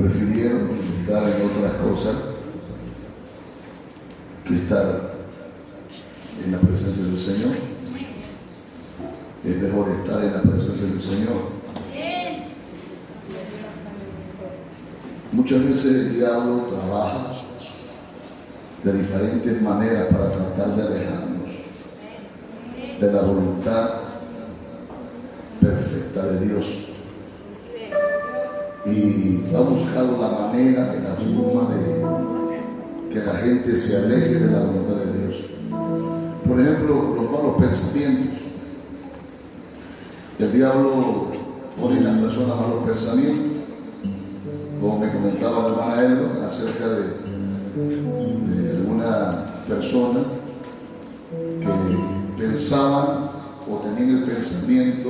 prefirieron estar en otras cosas que estar en la presencia del Señor. Es mejor estar en la presencia del Señor. Muchas veces el diablo trabaja de diferentes maneras para tratar de alejarnos de la voluntad perfecta de Dios. Y ha buscado la manera y la forma de que la gente se aleje de la voluntad de Dios. Por ejemplo, los malos pensamientos. El diablo pone en las personas malos pensamientos, como me comentaba la hermana Elba acerca de alguna persona que pensaban o tenían el pensamiento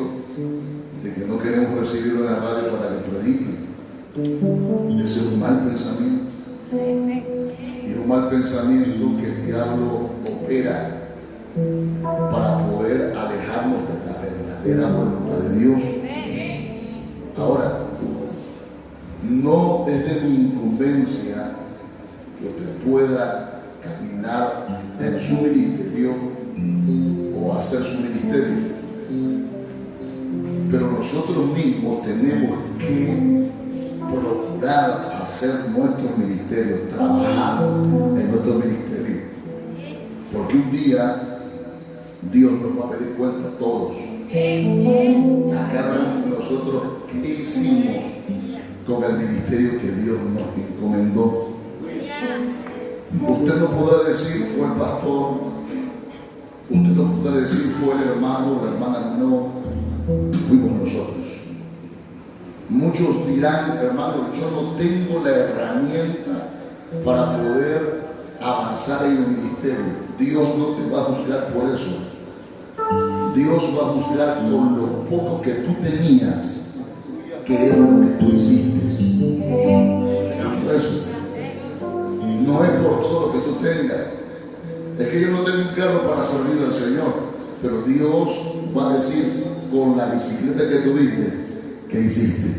de que no queremos recibirlo en la radio para que predique. Ese es un mal pensamiento. Y es un mal pensamiento que el diablo opera para poder alejarnos de la verdadera voluntad de Dios. Ahora, no es de mi incumbencia que usted pueda caminar en su ministerio o hacer su ministerio, pero nosotros mismos tenemos que procurar hacer nuestro ministerio, trabajar en nuestro ministerio, porque un día Dios nos va a pedir cuenta a todos, a cada uno de nosotros, qué hicimos con el ministerio que Dios nos encomendó. Usted no podrá decir fue el pastor, usted no podrá decir fue el hermano o la hermana, no, fuimos nosotros. Muchos dirán, hermano, yo no tengo la herramienta para poder avanzar en el ministerio. Dios no te va a juzgar por eso. Dios va a juzgar por lo poco que tú tenías, que es lo que tú hiciste. Escucha eso. No es por todo lo que tú tengas. Es que yo no tengo un carro para servir al Señor, pero Dios va a decir con la bicicleta que tuviste, ¿qué hiciste?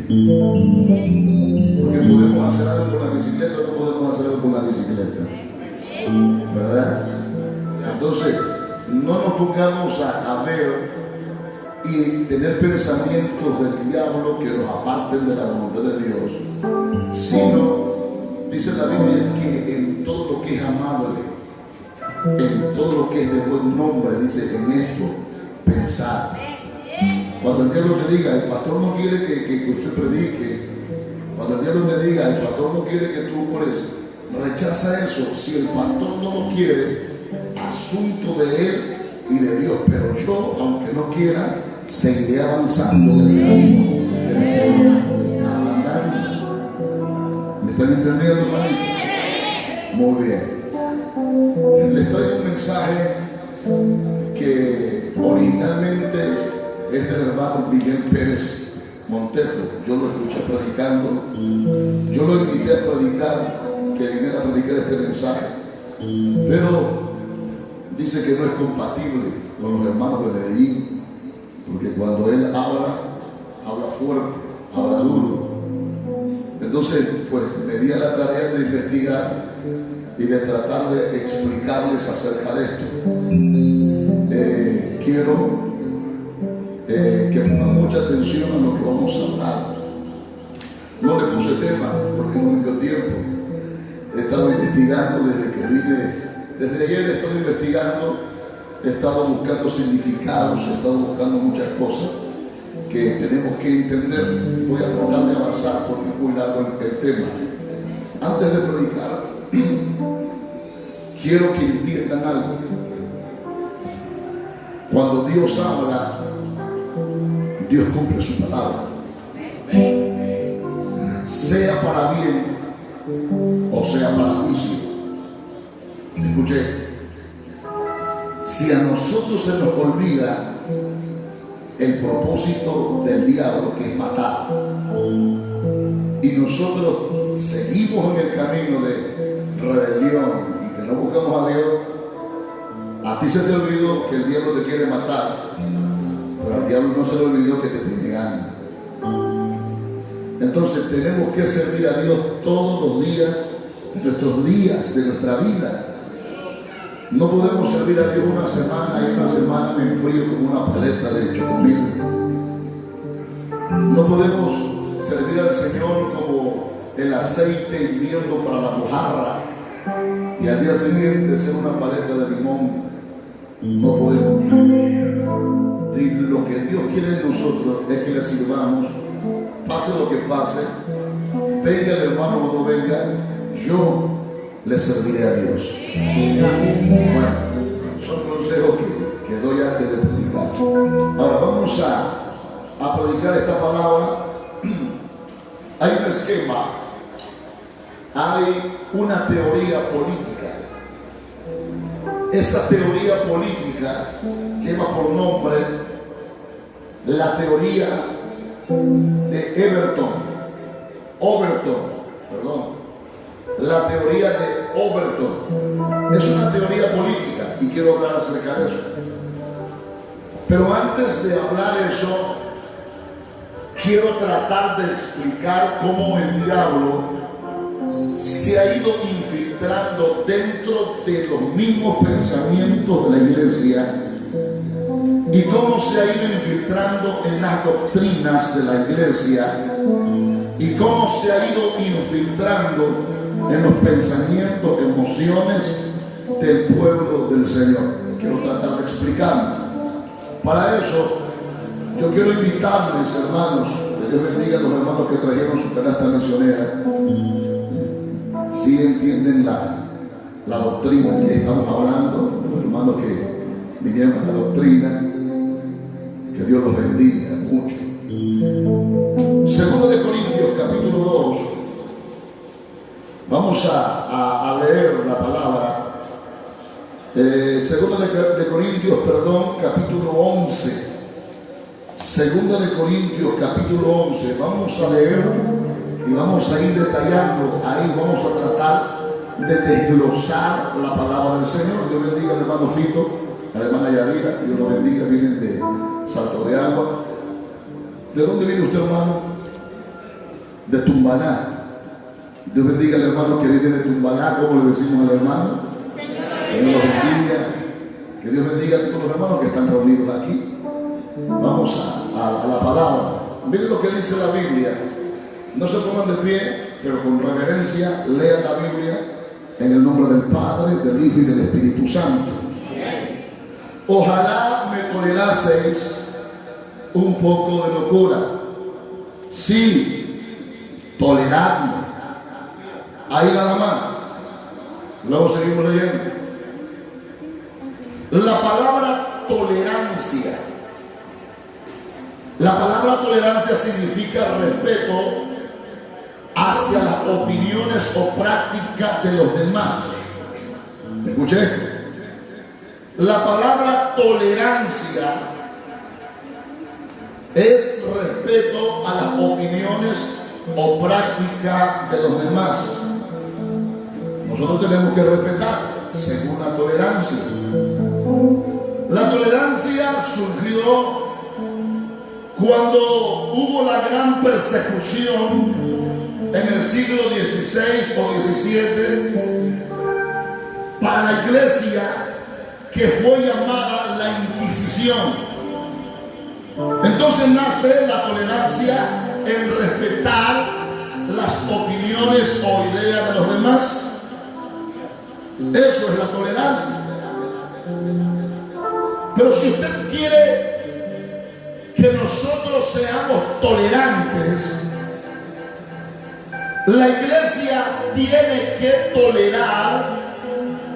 Porque podemos hacer algo con la bicicleta, no podemos hacer algo con la bicicleta, ¿verdad? Entonces, no nos pongamos a ver y tener pensamientos del diablo que nos aparten de la voluntad de Dios, sino, dice la Biblia, que en todo lo que es amable, en todo lo que es de buen nombre, dice, en esto pensar. Cuando el diablo te diga, el pastor no quiere que usted predique, cuando el diablo te diga, el pastor no quiere que tú ores, rechaza eso. Si el pastor no lo quiere, asunto de él y de Dios, pero yo, aunque no quiera, seguiré avanzando en el camino del Señor. ¿Me están entendiendo, hermanito? Muy bien. Les traigo un mensaje que originalmente es del hermano Miguel Pérez Montejo. Yo lo escuché predicando, yo lo invité a predicar, que viniera a predicar este mensaje, pero dice que no es compatible con los hermanos de Medellín, porque cuando él habla fuerte, habla duro. Entonces, pues me di a la tarea de investigar y de tratar de explicarles acerca de esto. Quiero que pongan mucha atención a lo que vamos a hablar. No le puse tema porque no me dio tiempo. He estado investigando desde que vine, desde ayer he estado investigando, he estado buscando significados, he estado buscando muchas cosas que tenemos que entender. Voy a tratar de avanzar porque es muy largo el tema. Antes de predicar, quiero que entiendan algo. Cuando Dios habla, Dios cumple su palabra. Sea para bien o sea para juicio. Escuché. Si a nosotros se nos olvida el propósito del diablo, que es matar, y nosotros seguimos en el camino de rebelión y que no buscamos a Dios, a ti se te olvidó que el diablo te quiere matar, pero al diablo no se le olvidó que te tiene ganas. Entonces tenemos que servir a Dios todos los días, nuestros días de nuestra vida. No podemos servir a Dios una semana y una semana me enfrío como una paleta de chocomil. No podemos servir al Señor como el aceite hirviendo para la mojarra y al día siguiente ser una paleta de limón. No podemos. Y lo que Dios quiere de nosotros es que le sirvamos, pase lo que pase, venga el hermano o no venga, yo le serviré a Dios. Bueno, son consejos que doy antes de predicar. Ahora vamos a predicar esta palabra. Hay un esquema, hay una teoría política. Esa teoría política lleva por nombre la teoría de la teoría de Overton. Es una teoría política y quiero hablar acerca de eso. Pero antes de hablar eso, quiero tratar de explicar cómo el diablo se ha ido infiltrando dentro de los mismos pensamientos de la iglesia y cómo se ha ido infiltrando en las doctrinas de la iglesia y cómo se ha ido infiltrando en los pensamientos, emociones del pueblo del Señor. Quiero tratar de explicarlo. Para eso, yo quiero invitarles, hermanos, que Dios bendiga a los hermanos que trajeron su canasta misionera. Si entienden la doctrina que estamos hablando, los hermanos que vinieron a la doctrina, que Dios los bendiga mucho. Segundo de Corintios, capítulo 2. Vamos a leer la palabra. Segundo de Corintios, capítulo 11. Segunda de Corintios, capítulo 11. Vamos a leer y vamos a ir detallando. Ahí vamos a tratar de desglosar la palabra del Señor. Dios bendiga al hermano Fito, a la hermana Yadira. Dios los bendiga. Vienen de Salto de Agua. ¿De dónde viene usted, hermano? De Tumbaná. Dios bendiga al hermano que viene de Tumbaná. ¿Cómo le decimos al hermano? Señor los bendiga. Que Dios bendiga a todos los hermanos que están reunidos aquí. Vamos a la palabra. Miren lo que dice la Biblia. No se pongan de pie, pero con reverencia lean la Biblia en el nombre del Padre, del Hijo y del Espíritu Santo. Ojalá me toleraseis un poco de locura. Sí, toleradme. Ahí nada más. Luego seguimos leyendo. La palabra tolerancia. La palabra tolerancia significa respeto hacia las opiniones o prácticas de los demás. ¿Escuché? La palabra tolerancia es respeto a las opiniones o prácticas de los demás. Nosotros tenemos que respetar según la tolerancia. La tolerancia surgió cuando hubo la gran persecución en el siglo XVI o XVII para la iglesia, que fue llamada la Inquisición. Entonces nace la tolerancia en respetar las opiniones o ideas de los demás. Eso es la tolerancia. Pero si usted quiere que nosotros seamos tolerantes, la iglesia tiene que tolerar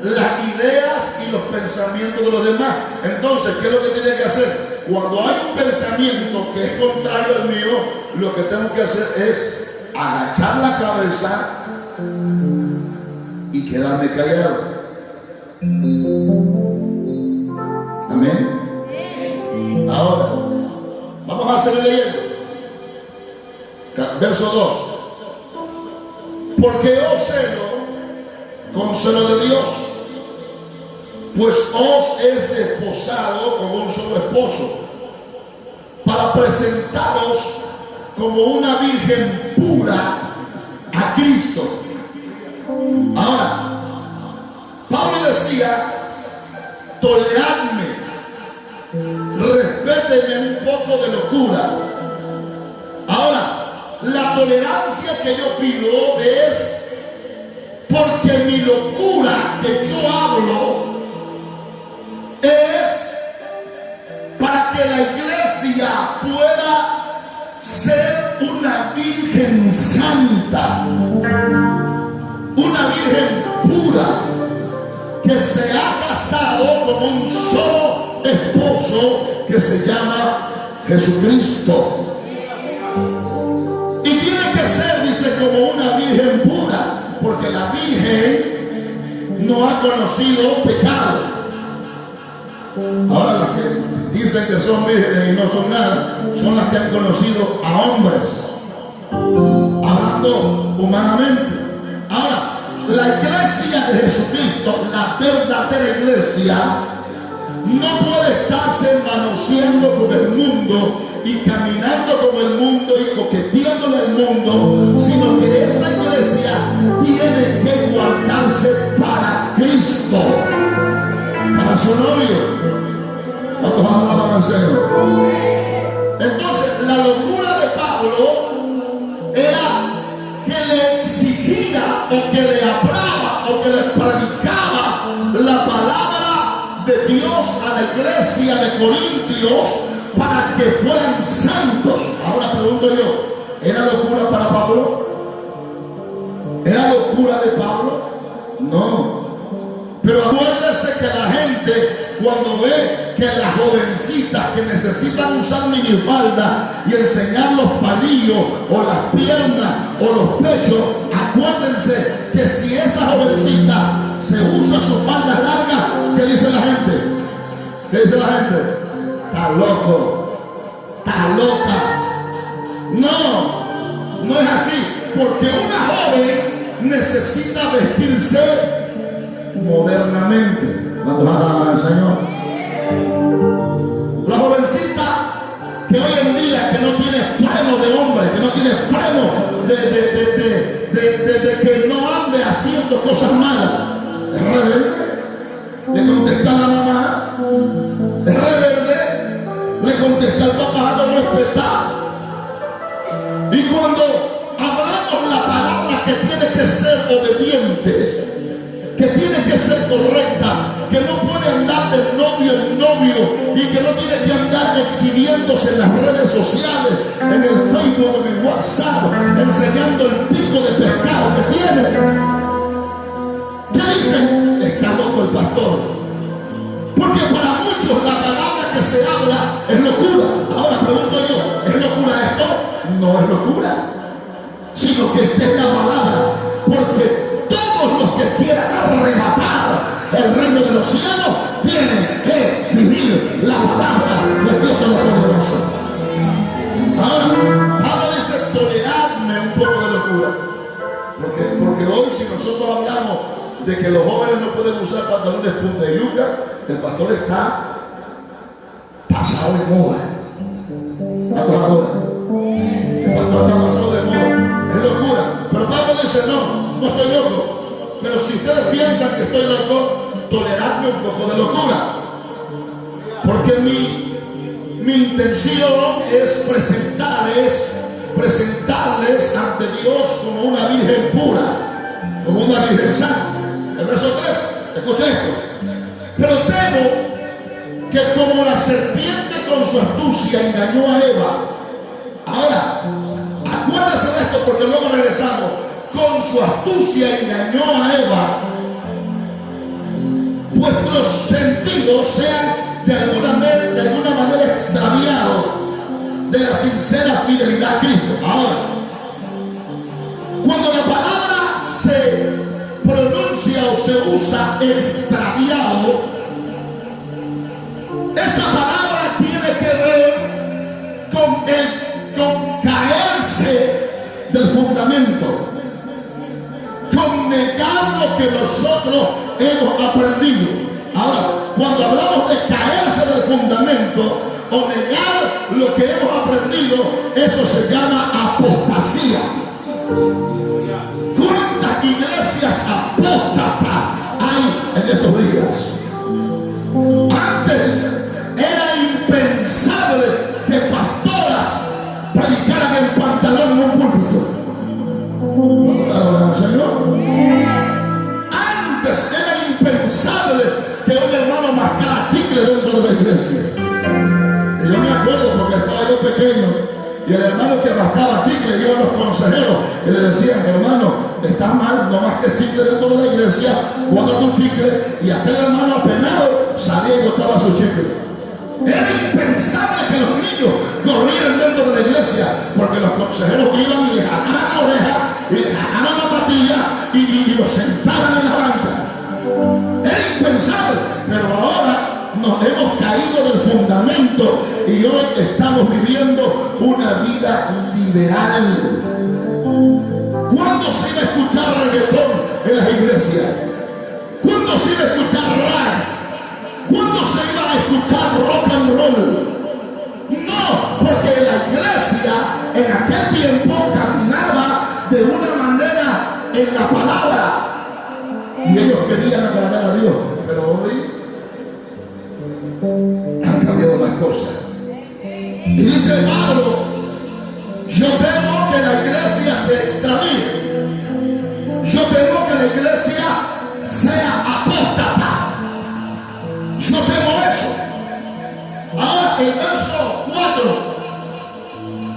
las ideas y los pensamientos de los demás. Entonces, ¿qué es lo que tiene que hacer? Cuando hay un pensamiento que es contrario al mío, lo que tengo que hacer es agachar la cabeza y quedarme callado. Amén. Ahora, vamos a seguir leyendo. Verso 2. Porque os celo con celo de Dios, pues os es desposado con un solo esposo, para presentaros como una virgen pura a Cristo. Ahora, Pablo decía, toleradme, respétenme un poco de locura. Ahora, la tolerancia que yo pido es porque mi locura que yo hablo es para que la iglesia pueda ser una virgen santa, una virgen pura, que se ha casado con un solo esposo que se llama Jesucristo. Y tiene que ser, dice, como una virgen pura, porque la virgen no ha conocido pecado. Ahora las que dicen que son vírgenes y no son nada, son las que han conocido a hombres, hablando humanamente. Ahora, la iglesia de Jesucristo, la verdadera iglesia, no puede estarse manoseando con el mundo y caminando con el mundo y coqueteándole al mundo, sino que esa iglesia tiene que guardarse para Cristo, para su novio. ¿Cuántos alaban al Señor? Entonces, la locura de Pablo era que le exigía o que le hablaba o que le predicaba la palabra de Dios a la iglesia de Corintios para que fueran santos. Ahora pregunto yo, ¿era locura para Pablo? ¿Era locura de Pablo? No. Pero acuérdese que la gente, cuando ve que las jovencitas que necesitan usar minifalda y enseñar los palillos o las piernas o los pechos, acuérdense que si esa jovencita se usa su falda larga, ¿qué dice la gente? ¿Qué dice la gente? Está loco, está loca. No, no es así, porque una joven necesita vestirse modernamente. ¿Cuántos alaban al Señor? La jovencita que hoy en día que no tiene freno de hombre, que no tiene freno de que no ande haciendo cosas malas, es rebelde, le contesta a la mamá, es rebelde, le contesta al papá, no respeta. Y cuando hablamos la palabra que tiene que ser obediente, que tiene que ser correcta, que no puede andar de novio en novio y que no tiene que andar exhibiéndose en las redes sociales, en el Facebook, en el WhatsApp, enseñando el pico de pescado que tiene. ¿Qué dicen? Está loco el pastor. Porque para muchos la palabra que se habla es locura. Ahora pregunto yo, ¿es locura esto? No es locura, sino que esta es la palabra, porque todos los que quieran arrebatar el reino de los cielos tienen que vivir la palabra de Dios Todopoderoso. Ahora, Pablo dice, toleradme un poco de locura. Porque hoy, si nosotros hablamos de que los jóvenes no pueden usar pantalones punta de yuca, el pastor está pasado de moda. El pastor está pasado de moda. Es locura. Pero Pablo dice, no estoy loco. Pero si ustedes piensan que estoy loco, toleradme un poco de locura. Porque mi intención es presentarles ante Dios como una virgen pura, como una virgen santa. El verso 3, escucha esto. Pero temo que como la serpiente con su astucia engañó a Eva. Ahora, acuérdense de esto porque luego regresamos. Con su astucia engañó a Eva, vuestros sentidos sean de alguna manera extraviados de la sincera fidelidad a Cristo. Ahora, cuando la palabra se pronuncia o se usa extraviado, esa palabra tiene que ver con caerse del fundamento, con negar lo que nosotros hemos aprendido. Ahora, cuando hablamos de caerse del fundamento, o negar lo que hemos aprendido, eso se llama apostasía. ¿Cuántas iglesias apóstatas hay en estos días? Antes era impensable que pastoras predicaran en pantalón en un púlpito. Señor. Antes era impensable que un hermano mascara chicle dentro de la iglesia. Y yo me acuerdo porque estaba yo pequeño y el hermano que mascaba chicle iba a los consejeros y le decían: hermano, está mal, no masques chicle dentro de la iglesia, guarda tu chicle. Y aquel hermano apenado salía y botaba su chicle. Era impensable que los niños corrieran dentro de la iglesia, porque los consejeros iban y les jalaban la oreja y les jalaban la patilla y los sentaban en la banca. Era impensable, pero ahora nos hemos caído del fundamento y hoy estamos viviendo una vida liberal. ¿Cuándo se iba a escuchar reggaetón en las iglesias? ¿Cuándo se iba a escuchar rap? ¿Cuándo se iba a escuchar rock and roll? No, porque la iglesia en aquel tiempo caminaba de una manera en la palabra y ellos querían agradar a Dios, pero hoy han cambiado las cosas. Y dice Pablo: yo temo que la iglesia se extravíe, yo temo que la iglesia sea apóstata. Yo temo eso. Ahora el verso 4.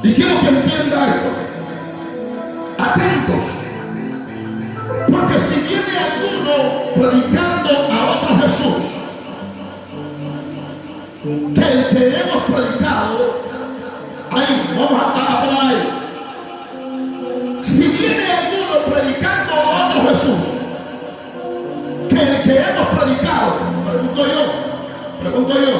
Y quiero que entienda esto. Atentos. Porque si viene alguno predicando a otro Jesús, que el que hemos predicado, ahí, vamos a hablar ahí. Si viene alguno predicando a otro Jesús, que el que hemos predicado, pregunto yo,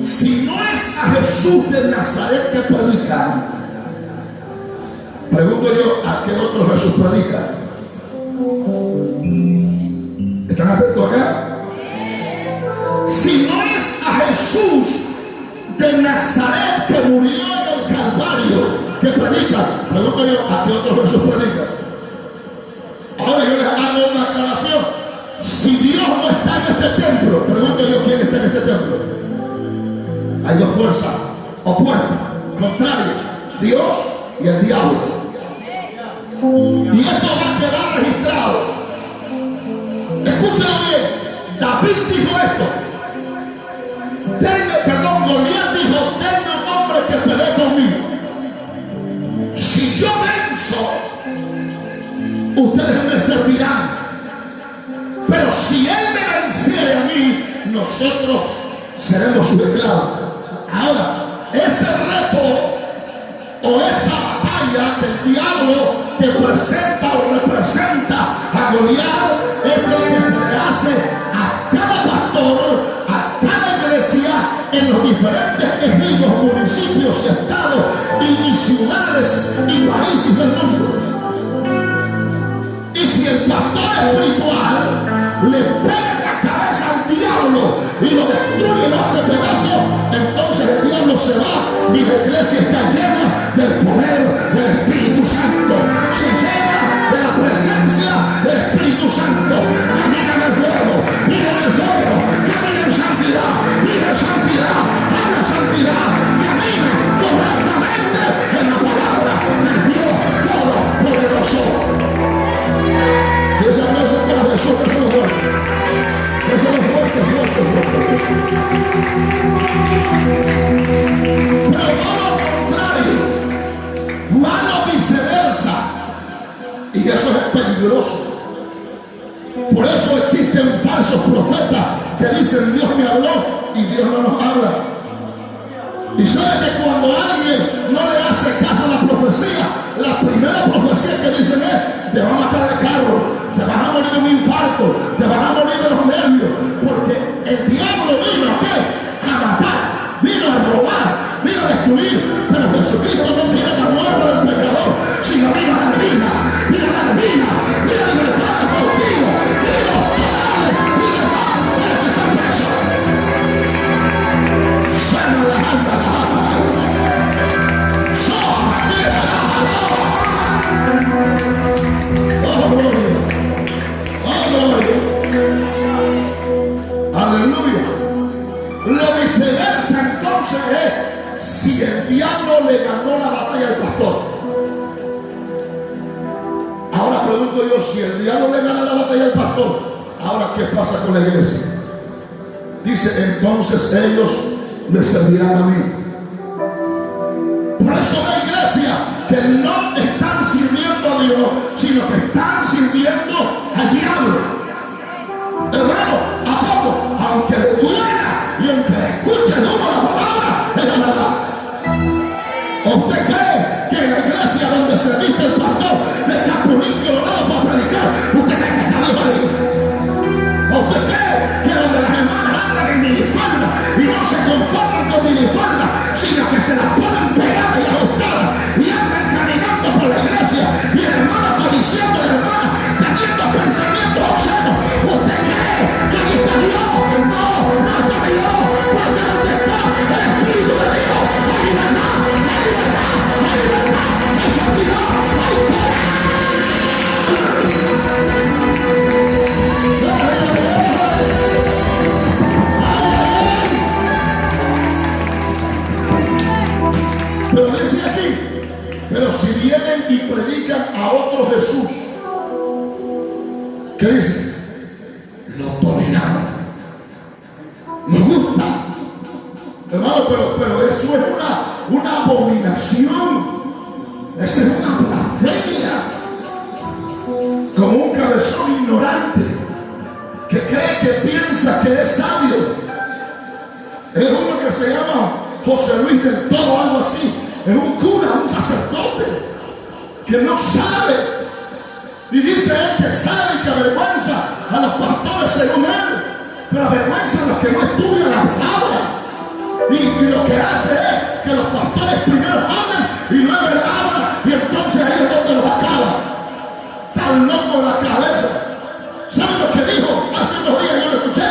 si no es a Jesús de Nazaret que predican, pregunto yo, ¿a qué otro Jesús predica? ¿Están atentos acá? Si no es a Jesús de Nazaret que murió en el Calvario que predica, pregunto yo, ¿a qué otro Jesús predica? Ahora yo les hago una aclaración. Si Dios no está en este templo, pregunto yo, ¿quién está en este templo? Hay dos fuerzas opuestas, contrarias: Dios y el diablo. Y esto va a quedar registrado. Escúchalo bien. David dijo esto. Goliat dijo: tengo un hombre que pelee conmigo. Si yo venzo, ustedes me servirán. Pero si él me venciere a mí, nosotros seremos sus esclavos. Ahora, ese reto o esa batalla del diablo que presenta o representa a Goliat es el que se le hace a cada pastor, a cada iglesia en los diferentes ejidos, municipios, estados y ciudades y países del mundo. Y si el pastor espiritual le pega en la cabeza al diablo y lo destruye y lo hace pedazos, entonces el diablo se va y la iglesia está llena del poder del Espíritu Santo. Se llena de la presencia del Espíritu Santo. Camina en el fuego, mira en el fuego, camina en santidad, mira en santidad, habla santidad, camina correctamente en la palabra del Dios Todopoderoso. Si ese aplauso es para Jesús, eso es fuerte. Eso es fuerte, fuerte, fuerte. Pero no lo contrario, malo viceversa. Y eso es peligroso. Por eso existen falsos profetas que dicen: Dios me habló, y Dios no nos habla. Y sabe que cuando alguien no le hace caso a la profecía, la primera profecía que dicen es: te va a matar el carro, te vas a morir de un infarto, te vas a morir de los nervios. Porque el diablo vino ¿a qué? A matar, vino a robar, vino a destruir. Pero Jesucristo no viene a la muerte del pecador, sino vino a la vida, vino a la vida, vino a libertad cautivo, vino a darle libertad para que está preso. diablo le ganó la batalla al pastor. Ahora pregunto yo, si el diablo le gana la batalla al pastor, ahora ¿qué pasa con la iglesia? Dice, entonces ellos me servirán a mí. Por eso la iglesia que no están sirviendo a Dios, sino que están sirviendo al diablo. Hermano, ¿a poco? Aunque le duela y aunque le escuche duro la palabra, es la verdad. ¿Usted cree que en la iglesia donde se viste el pastor de capulín colorado para predicar, usted cree que está Dios ahí? ¿Usted cree que donde las hermanas andan en minifalda y no se conforman con minifalda, sino que se las ponen pegadas y ajustadas y andan caminando por la iglesia y el hermano está diciendo a la hermana, teniendo pensamientos obscenos? ¿Usted cree que ahí está Dios? No, no está Dios, porque donde está el Espíritu de Dios hay libertad, hay libertad, hay libertad, hay santidad, hay poder. Pero dice aquí, pero si vienen y predican a otro Jesús, ¿qué dice? Lo toleramos. Nos gusta. Hermano, pero eso es una abominación. Esa es una blasfemia. Como un cabezón ignorante que cree que piensa que es sabio. Es uno que se llama José Luis del Todo, algo así. Es un cura, un sacerdote que no sabe. Y dice él que sabe y que avergüenza a los pastores según él, pero avergüenza a los que no estudian la palabra. Y lo que hace es que los pastores primero hablan y luego él habla, y entonces ahí es donde los acaba. Tan loco en la cabeza. ¿Saben lo que dijo? Hace 2 días yo lo escuché.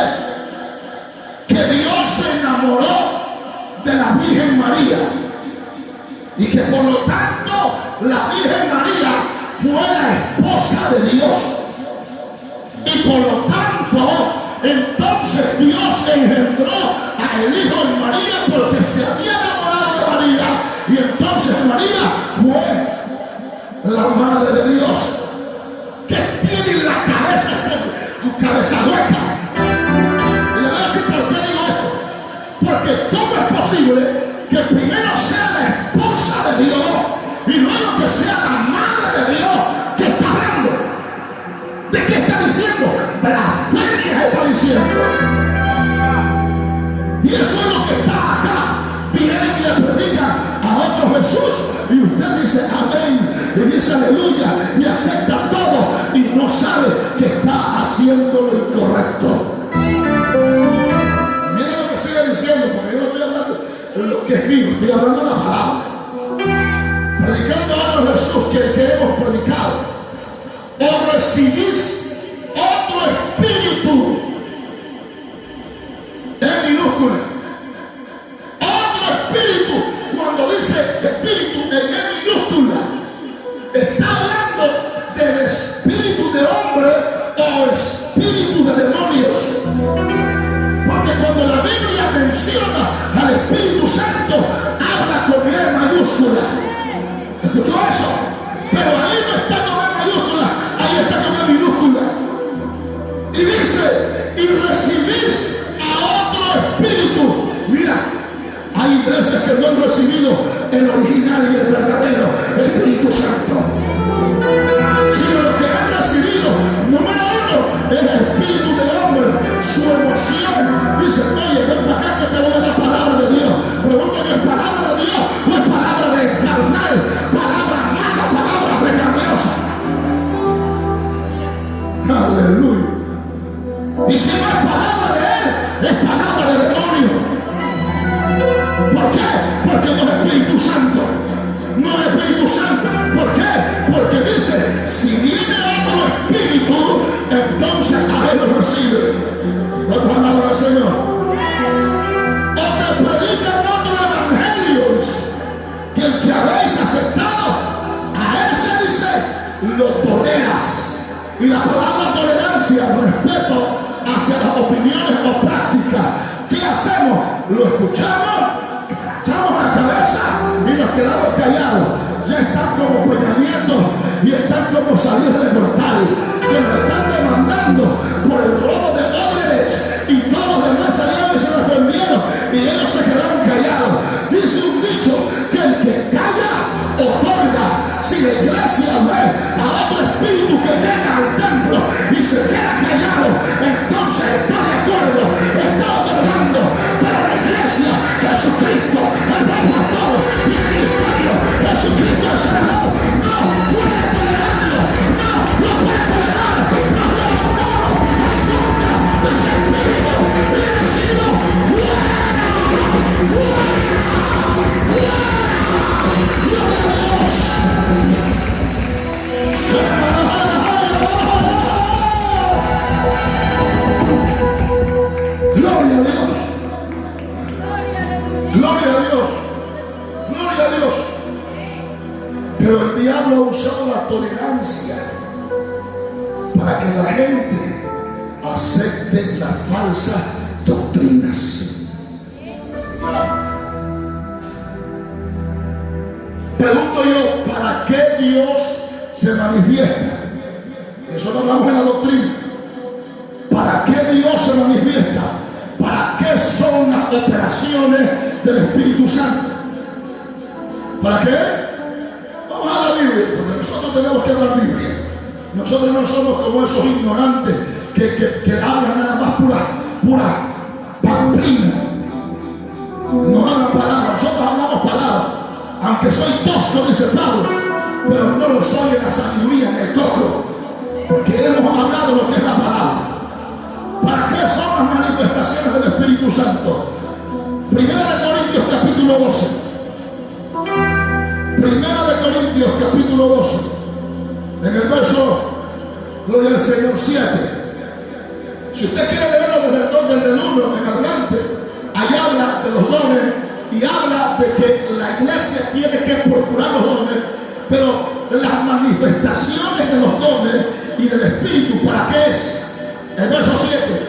Que Dios se enamoró de la Virgen María y que por lo tanto la Virgen María fue la esposa de Dios, y por lo tanto entonces Dios engendró al Hijo de María porque se había enamorado de María, y entonces María fue la madre de Dios. Que tiene en la cabeza cabeza hueca. Y le voy a decir por qué digo esto. Porque ¿cómo es posible que primero sea la esposa de Dios y luego que sea la madre de Dios que está hablando? ¿De qué está diciendo? Blasfemia está diciendo. Y eso es lo que está acá. Vienen y le predican a otro Jesús y usted dice amén y dice aleluya y acepta todo y no sabe que está haciendo lo incorrecto. Miren lo que sigue diciendo, porque yo no estoy hablando de lo que es mío, estoy hablando de la palabra. Predicando a otro Jesús que hemos predicado. O recibís otro espíritu en minúscula. Otro espíritu, cuando dice espíritu en minúscula, está hablando del espíritu de hombre o espíritu de demonios. Porque cuando la Biblia menciona al Espíritu Santo, habla con E mayúscula. ¿Escuchó eso? Pero ahí no está con E mayúscula, ahí está con E minúscula. Y dice, y recibís a otro espíritu. Mira, hay iglesias que no han recibido el original y el verdadero Espíritu Santo, sino lo que han recibido, número 1, es el espíritu de hombre, su emoción. Dice, oye, ven para acá que te voy a dar palabra de Dios. Pregúntame, ¿es palabra de Dios o es palabra de carnal? Palabra mala, palabra pecaminosa. Aleluya. Y si no es palabra de él, es palabra de demonio. ¿Por qué? Porque no es Espíritu Santo. No es Espíritu Santo. ¿Por qué? Porque dice, si viene otro espíritu, entonces a él lo recibe. La palabra del Señor. O te predican otro evangelio, que el que habéis aceptado, a ese dice, lo toleras. Y la palabra tolerancia, respeto hacia las opiniones o prácticas. ¿Qué hacemos? Lo escuchamos, echamos la cabeza y nos quedamos callados ya están como Peña Nieto y están como Salinas de Gortari, que lo están demandando por el robo de Odebrecht, y todos los demás salieron y se defendieron y ellos se quedaron callados. Dice un dicho que el que calla otorga. Si la iglesia ve a otro espíritu que llega al templo y se queda callado, entonces está de acuerdo, está otorgando. Pero la iglesia, Jesucristo, el buen pastor y el ministerio, Jesucristo el Senador, no puede tolerarlo, no puede tolerar, no lo adoro, en contra de ese espíritu y decimos, gloria a Dios, gloria a Dios, gloria a Dios. Pero el diablo ha usado la tolerancia para que la gente acepte las falsas doctrinas. Pregunto yo, ¿para qué Dios se manifiesta? Eso no hablamos en la doctrina. ¿Para qué Dios se manifiesta? ¿Para qué son las operaciones del Espíritu Santo? ¿Para qué? Vamos a la Biblia, porque nosotros tenemos que hablar Biblia. Nosotros no somos como esos ignorantes que hablan nada más pura pamplina. No hablan palabras, nosotros hablamos palabras. Aunque soy tosco, dice Pablo, pero no lo soy en la sabiduría, en el coco, porque hemos hablado lo que es la palabra. ¿Para qué son las manifestaciones del Espíritu Santo? Primera de Corintios capítulo 12. Primera de Corintios capítulo 12. En el verso, gloria al Señor, 7. Si usted quiere leerlo desde el don del 1 en adelante, ahí habla de los dones y habla de que la iglesia tiene que procurar los dones, pero las manifestaciones de los dones y del Espíritu, ¿para qué es? El verso 7.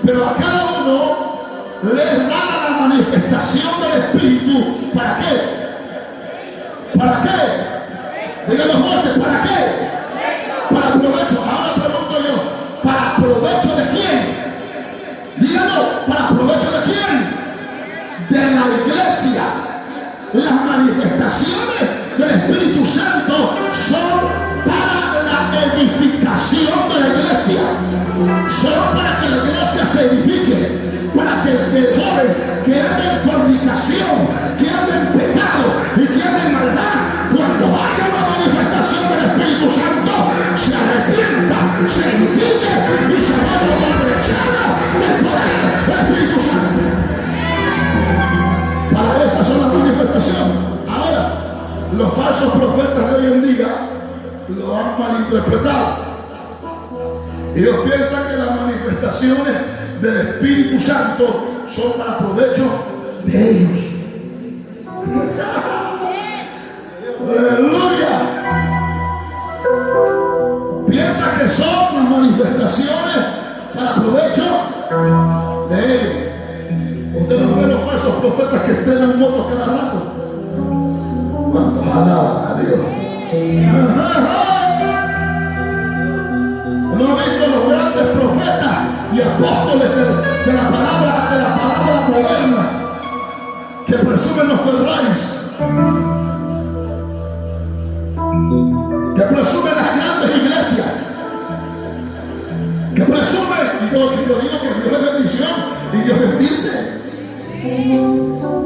Pero a cada uno les da la manifestación del Espíritu. ¿Para qué? ¿Para qué? Díganlo fuerte, ¿para qué? Para provecho. Ahora pregunto yo, ¿para provecho de quién? Díganlo, ¿para provecho de quién? De la iglesia. Las manifestaciones del Espíritu Santo son para la edificación de la iglesia, son para que la iglesia se edifique, para que el que ore, que ande en fornicación, que ande en pecado y que ande en maldad, cuando haya una manifestación del Espíritu Santo, se arrepienta, se edifique y se vaya aprovechado del poder del Espíritu Santo. Para esas son las manifestaciones. Ahora, los falsos profetas de hoy en día lo han malinterpretado. Ellos piensan que las manifestaciones del Espíritu Santo son para provecho de ellos. ¡Aleluya! Piensan que son las manifestaciones para provecho de ellos. Usted no ve los falsos profetas que estrenan motos cada rato. ¿Cuántos alaban a Dios? ¿No ha visto los grandes profetas y apóstoles de la palabra moderna que presumen los Ferraris, que presumen las grandes iglesias, que presumen, y yo digo que Dios es bendición y Dios bendice,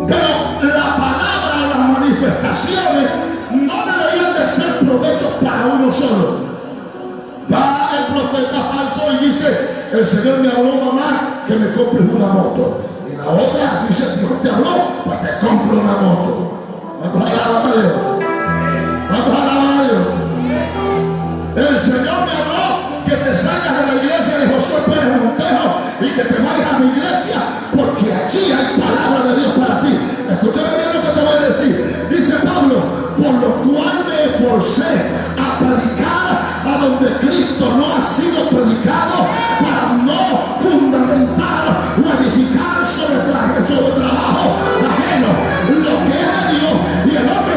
pero la palabra, las manifestaciones no deberían de ser provechos para uno solo. Va el profeta falso y dice, el Señor me habló, mamá, que me compres una moto. Y la otra dice, Dios te habló, pues te compro una moto. ¿Cuántos alaban a Dios? ¿Cuántos alaban a Dios? El Señor me habló que te salgas de la iglesia de Josué Pérez Montejo y que te vayas a mi iglesia, porque allí hay palabra de Dios para ti. Escúchame bien lo que te voy a decir. Dice Pablo, por lo cual me esforcé a predicar a donde Cristo no ha sido predicado, para no fundamentar o edificar sobre trabajo ajeno. Lo que es de Dios y el hombre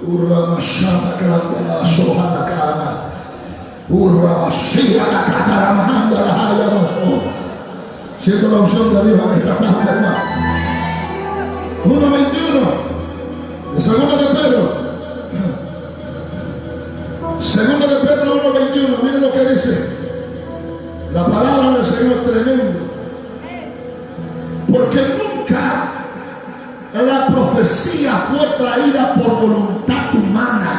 Urramashana grande la sohana cama. Urramashia la cataramanda la haya bajo. Siento la unción de Dios en esta tarde, hermano. 1:21 de segunda de Pedro. Segunda de Pedro 1:21. Miren lo que dice. La palabra del Señor es tremendo. Porque nunca la profecía fue traída por voluntad humana.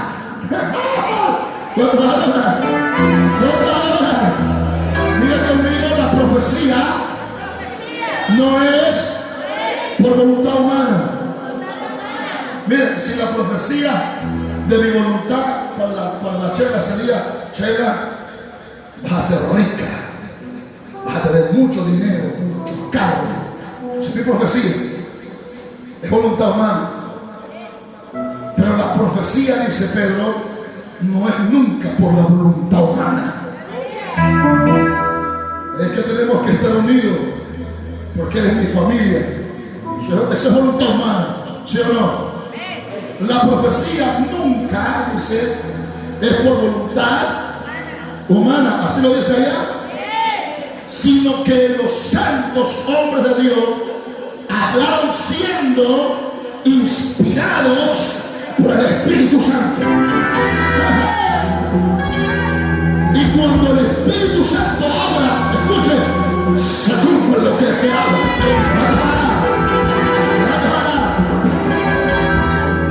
Mira conmigo, la profecía no es por voluntad humana. Miren, si la profecía de mi voluntad para la Chela sería: Chela, vas a ser rica, vas a tener mucho dinero, mucho carro. Si mi profecía es voluntad humana, pero la profecía, dice Pedro, no es nunca por la voluntad humana. Es que tenemos que estar unidos porque eres mi familia. Eso es voluntad humana, ¿sí o no? La profecía nunca, dice, es por voluntad humana, así lo dice allá, sino que los santos hombres de Dios hablaron siendo inspirados por el Espíritu Santo. Y cuando el Espíritu Santo habla, escuche, se cumple lo que se habla.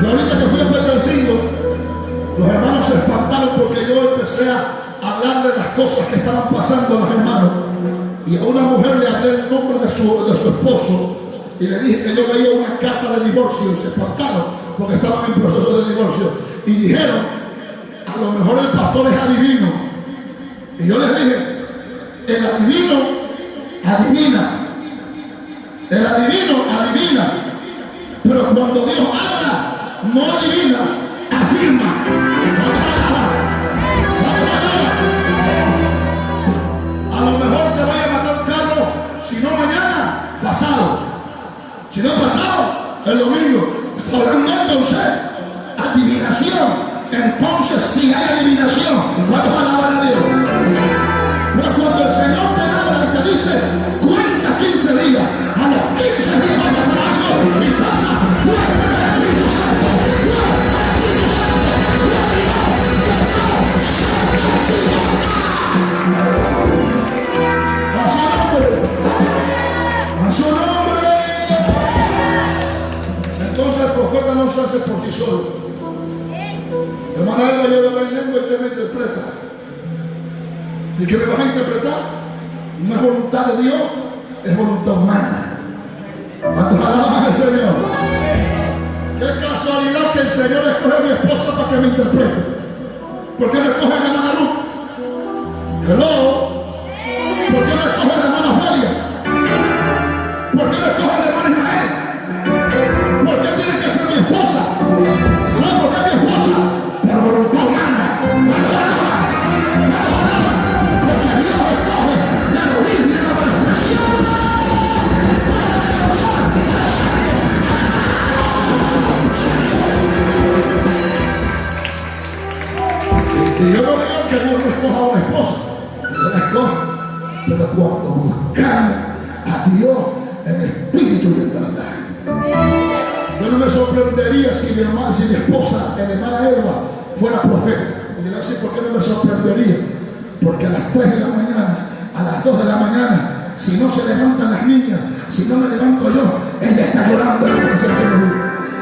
Y ahorita que fui a Petrelcino, los hermanos se espantaron porque yo empecé a hablarle las cosas que estaban pasando a los hermanos. Y a una mujer le hablé el nombre de su esposo y le dije que yo veía una carta de divorcio. Y se espantaron porque estaban en proceso de divorcio y dijeron: a lo mejor el pastor es adivino. Y yo les dije: el adivino adivina, el adivino adivina, pero cuando Dios habla no adivina, afirma. A lo mejor te vaya a matar un carro, si no mañana, pasado. Si no pasado, el domingo. Hablando entonces, adivinación. Entonces, si hay adivinación, ¿cuántos alaban a Dios? Pero cuando el Señor te habla y te dice: cuenta 15 días, a los 15 días va a pasar algo y pasa. Espíritu Santo, Espíritu Santo, a su nombre. Entonces el profeta no se hace por sí solo. Hermana Elba, yo hablo en lengua y usted me interpreta. ¿Y qué me vas a interpretar? No es voluntad de Dios, es voluntad humana. ¿Cuántos alaban al Señor? Qué casualidad que el Señor escoge a mi esposa para que me interprete. ¿Por qué no escoge a la hermana Ruth? Hello. ¿Por qué no escoge a la hermana Julia? ¿Por qué no escoge a la hermana Ismael? ¿Por qué tiene que ser mi esposa? ¿Sabe por qué mi esposa? Por voluntad humana. Porque Dios escoge la orilla de la perfección. Y yo no digo que Dios no escoja a una esposa, Dios la escoge, pero cuando buscamos a Dios en espíritu y en verdad. Yo no me sorprendería si mi esposa, mi hermana Elba, fuera profeta. Y le voy a decir por qué no me sorprendería. Porque a las 3 de la mañana, a las 2 de la mañana, si no se levantan las niñas, si no me levanto yo, ella está llorando en la presencia de Dios.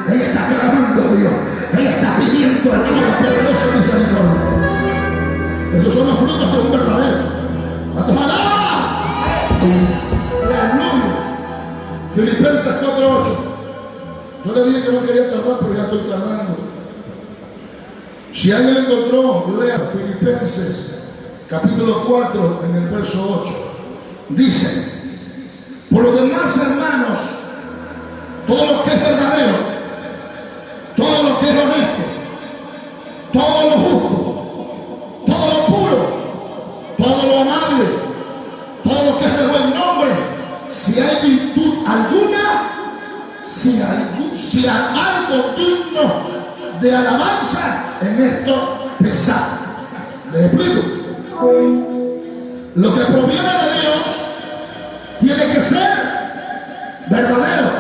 Ella está clamando a Dios. Ella está pidiendo al Todopoderoso misericordia. Esos son los frutos de un verdadero. ¿Cuántos alaban? Aleluya. Filipenses 4:8. Yo le dije que no quería tardar, pero ya estoy tardando. Si alguien lo encontró, lea Filipenses capítulo 4 en el verso 8. Dice: por lo demás, hermanos, todo lo que es verdadero, todo lo que es honesto, todo lo justo, todo lo puro, todo lo amable, todo lo que es de buen nombre, si hay virtud alguna, si hay algo digno de alabanza en esto pensar. ¿Les explico? Lo que proviene de Dios tiene que ser verdadero,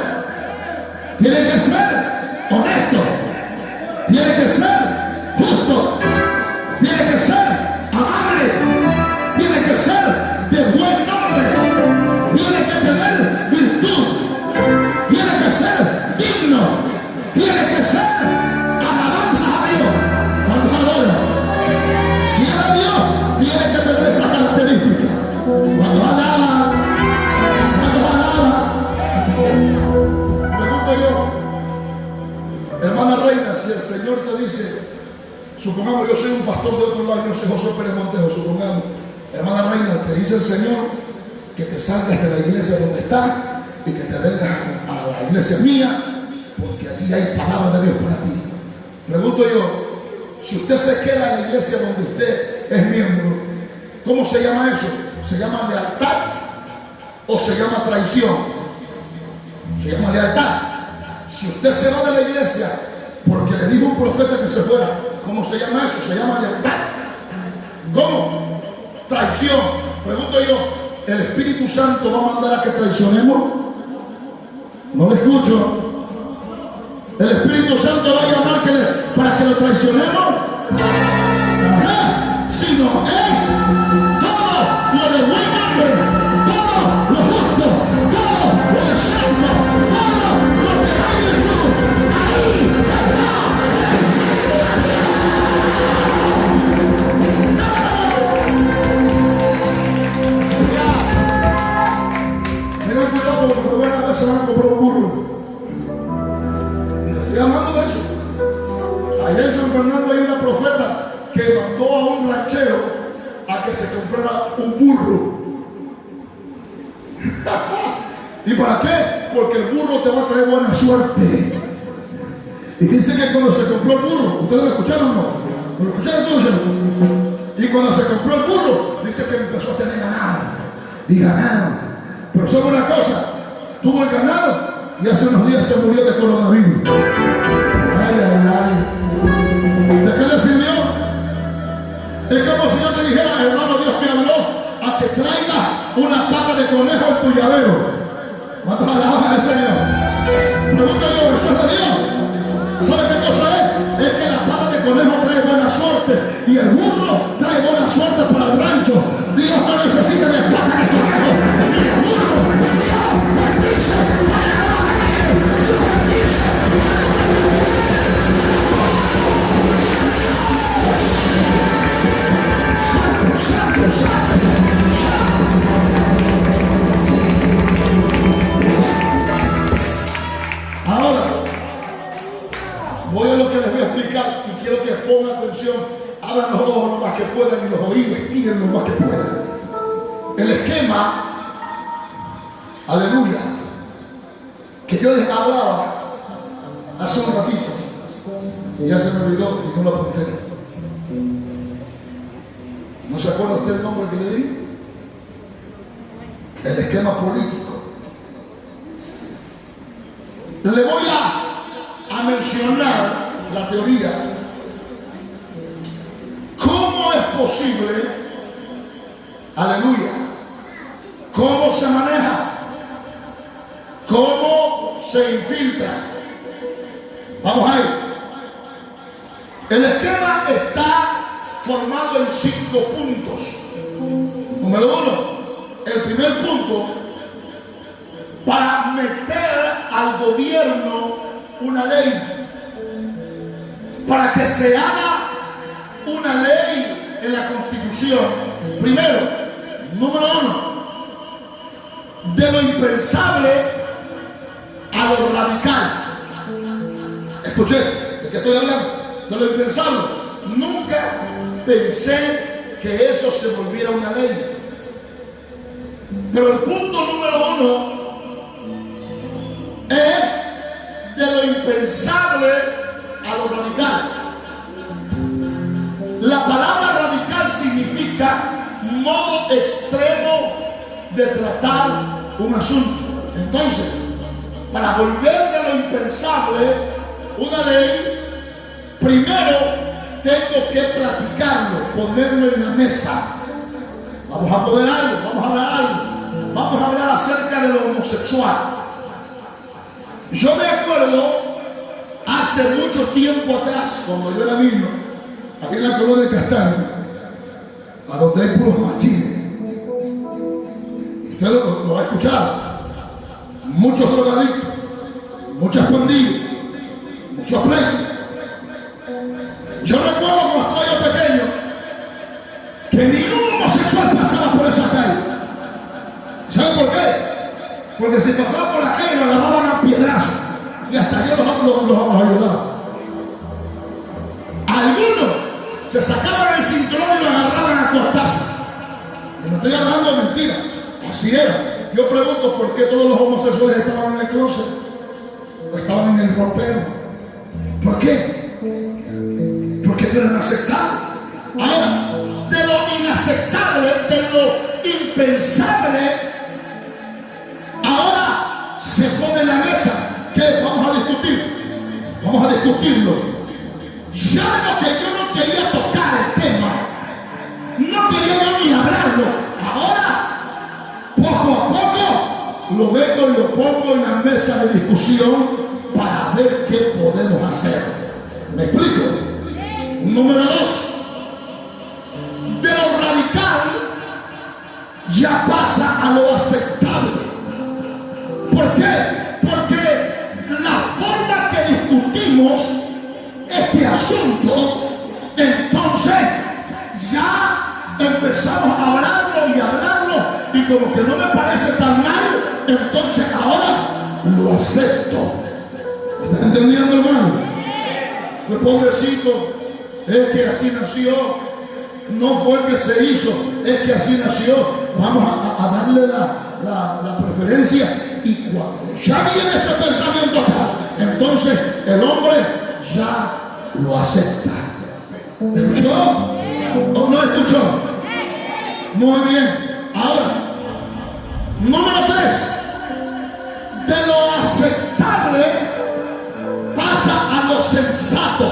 tiene que ser honesto, tiene que ser justo, tiene que ser amable, tiene que ser de buen nombre, tiene que tener virtud, tiene que ser digno, tiene que ser alabanza a Dios. Cuando adora, si era Dios, tiene que tener esa característica. Cuando alaba, pregunto yo, hermana Reina, si el Señor te dice, supongamos, yo soy un pastor de otro lado, yo soy José Pérez Montejo, supongamos, hermana Reina, te dice el Señor que te salgas de la iglesia donde estás y que te vengas a la iglesia mía, porque allí hay palabra de Dios para ti. Pregunto yo, si usted se queda en la iglesia donde usted es miembro, ¿cómo se llama eso? ¿Se llama lealtad o se llama traición? Se llama lealtad. Si usted se va de la iglesia porque le dijo un profeta que se fuera, ¿cómo se llama eso? Se llama lealtad. ¿Cómo? Traición. Pregunto yo, ¿el Espíritu Santo va a mandar a que traicionemos? No le escucho. ¿El Espíritu Santo va a llamar para que lo traicionemos? Ajá. Si no es todo lo de buen hombre, todo lo justo, todo lo de santo, todo lo que hay virtud, ahí está. Tengan cuidado porque buenas veces van a comprar un burro. Estoy hablando de eso. Allá en San Fernando hay una profeta que mandó a un ranchero a que se comprara un burro. ¿Y para qué? Porque el burro te va a traer buena suerte. Y dice que cuando se compró el burro, ¿ustedes lo escucharon o no? ¿Lo escucharon todos? Y cuando se compró el burro, dice que empezó a tener ganado. Y ganado. Pero solo una cosa, tuvo el ganado y hace unos días se murió de coronavirus. Ay, ay, ay. ¿De qué le sirvió? Es como si yo te dijera, hermano, Dios me habló a que traiga una pata de conejo en tu llavero. ¿Cuántas alabanzas al Señor? Pregunto yo, ¿eso es de Dios? ¿Sabe qué cosa es? Es que la pata de conejo trae buena suerte y el burro trae buena suerte para el rancho. Dios no necesita de pata de conejo ni de burro. Dios bendice. Dios bendice. Ahora voy a lo que les voy a explicar y quiero que pongan atención, abran los ojos lo más que puedan y los oídos estiren lo más que puedan. El esquema, aleluya, que yo les hablaba hace un ratito y ya se me olvidó y no lo apunté. ¿No se acuerda usted el nombre que le di? El esquema político. Le voy a mencionar la teoría. ¿Cómo es posible? Aleluya. ¿Cómo se maneja? ¿Cómo se infiltra? Vamos a ir. El esquema está formado en 5 puntos. Número 1. El primer punto, para meter al gobierno una ley, para que se haga una ley en la Constitución. Primero, número 1, de lo impensable a lo radical. Escuché, ¿de qué estoy hablando? De lo impensable. Nunca pensé que eso se volviera una ley. Pero el punto número 1 es de lo impensable a lo radical. La palabra radical significa modo extremo de tratar un asunto. Entonces, para volver de lo impensable una ley, primero tengo que platicarlo, ponerlo en la mesa. Vamos a poner algo, vamos a hablar algo. Vamos a hablar acerca de lo homosexual. Yo me acuerdo hace mucho tiempo atrás, cuando yo era niño, aquí en la colonia de Castaño, a donde hay puros machines. Usted lo ha escuchado. Muchos drogadictos, muchas pandillas, muchos pleitos. Yo recuerdo cuando estaba yo pequeño que ni un homosexual pasaba por esa calle. ¿Saben por qué? Porque si pasaba por la calle lo agarraban a piedrazos y hasta yo los ayudaba. Algunos se sacaban el cinturón y lo agarraban a cortazos. Y no estoy hablando de mentira, así era. Yo pregunto por qué todos los homosexuales estaban en el closet o estaban en el ropero. ¿Por qué? Porque no eran aceptables. Ahora, de lo inaceptable, de lo impensable, ahora se pone en la mesa. ¿Qué? Vamos a discutir. Vamos a discutirlo. Ya de lo que yo no quería tocar el tema, no quería yo ni hablarlo. Ahora, poco a poco, lo vengo y lo pongo en la mesa de discusión para ver qué podemos hacer. ¿Me explico? Número 2. De lo radical ya pasa a lo aceptable. ¿Por qué? Porque la forma que discutimos este asunto, entonces ya empezamos a hablarlo y hablarlo, y como que no me parece tan mal, entonces ahora lo acepto. ¿Estás entendiendo, hermano? El pobrecito es que así nació, no fue que se hizo, es que así nació. Vamos a darle la preferencia, y cuando ya viene ese pensamiento acá, entonces el hombre ya lo acepta. ¿Escuchó? ¿O no escuchó? Muy bien. Ahora, número 3. De lo aceptable pasa a lo sensato.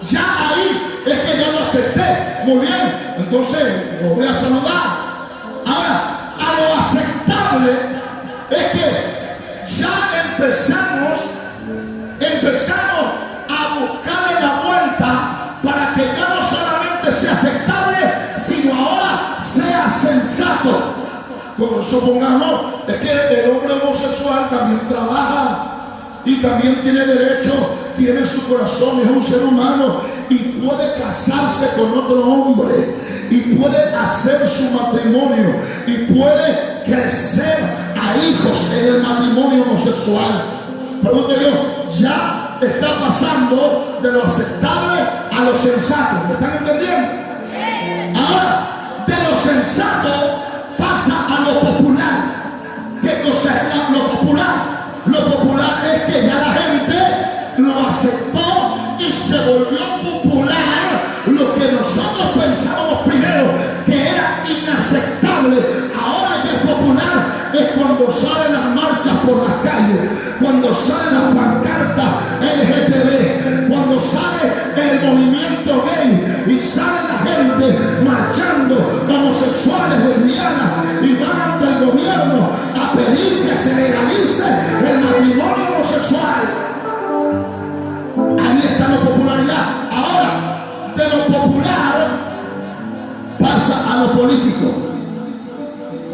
Ya ahí es que yo lo acepté. Muy bien. Entonces lo voy a saludar. Ahora, a lo aceptable es que ya empezamos a buscarle la vuelta para que ya no solamente sea aceptable, sino ahora sea sensato. Como supongamos, es que el hombre homosexual también trabaja y también tiene derecho, tiene su corazón, es un ser humano y puede casarse con otro hombre y puede hacer su matrimonio y puede crecer a hijos en el matrimonio homosexual. Pregunto yo, ya está pasando de lo aceptable a lo sensato. ¿Me están entendiendo? Ahora, de lo sensato pasa a lo popular. ¿Qué cosa es lo popular? Lo popular es que ya la gente lo aceptó y se volvió popular. Lo que nosotros pensábamos primero que era inaceptable, ahora ya es popular. Es cuando salen las marchas por las calles, cuando salen las pancartas LGTB, cuando sale el movimiento gay y sale la gente marchando, homosexuales, lesbianas, y van ante el gobierno a pedir que se legalice el matrimonio homosexual. Ahí está la popularidad. Ahora, de lo popular pasa a lo político.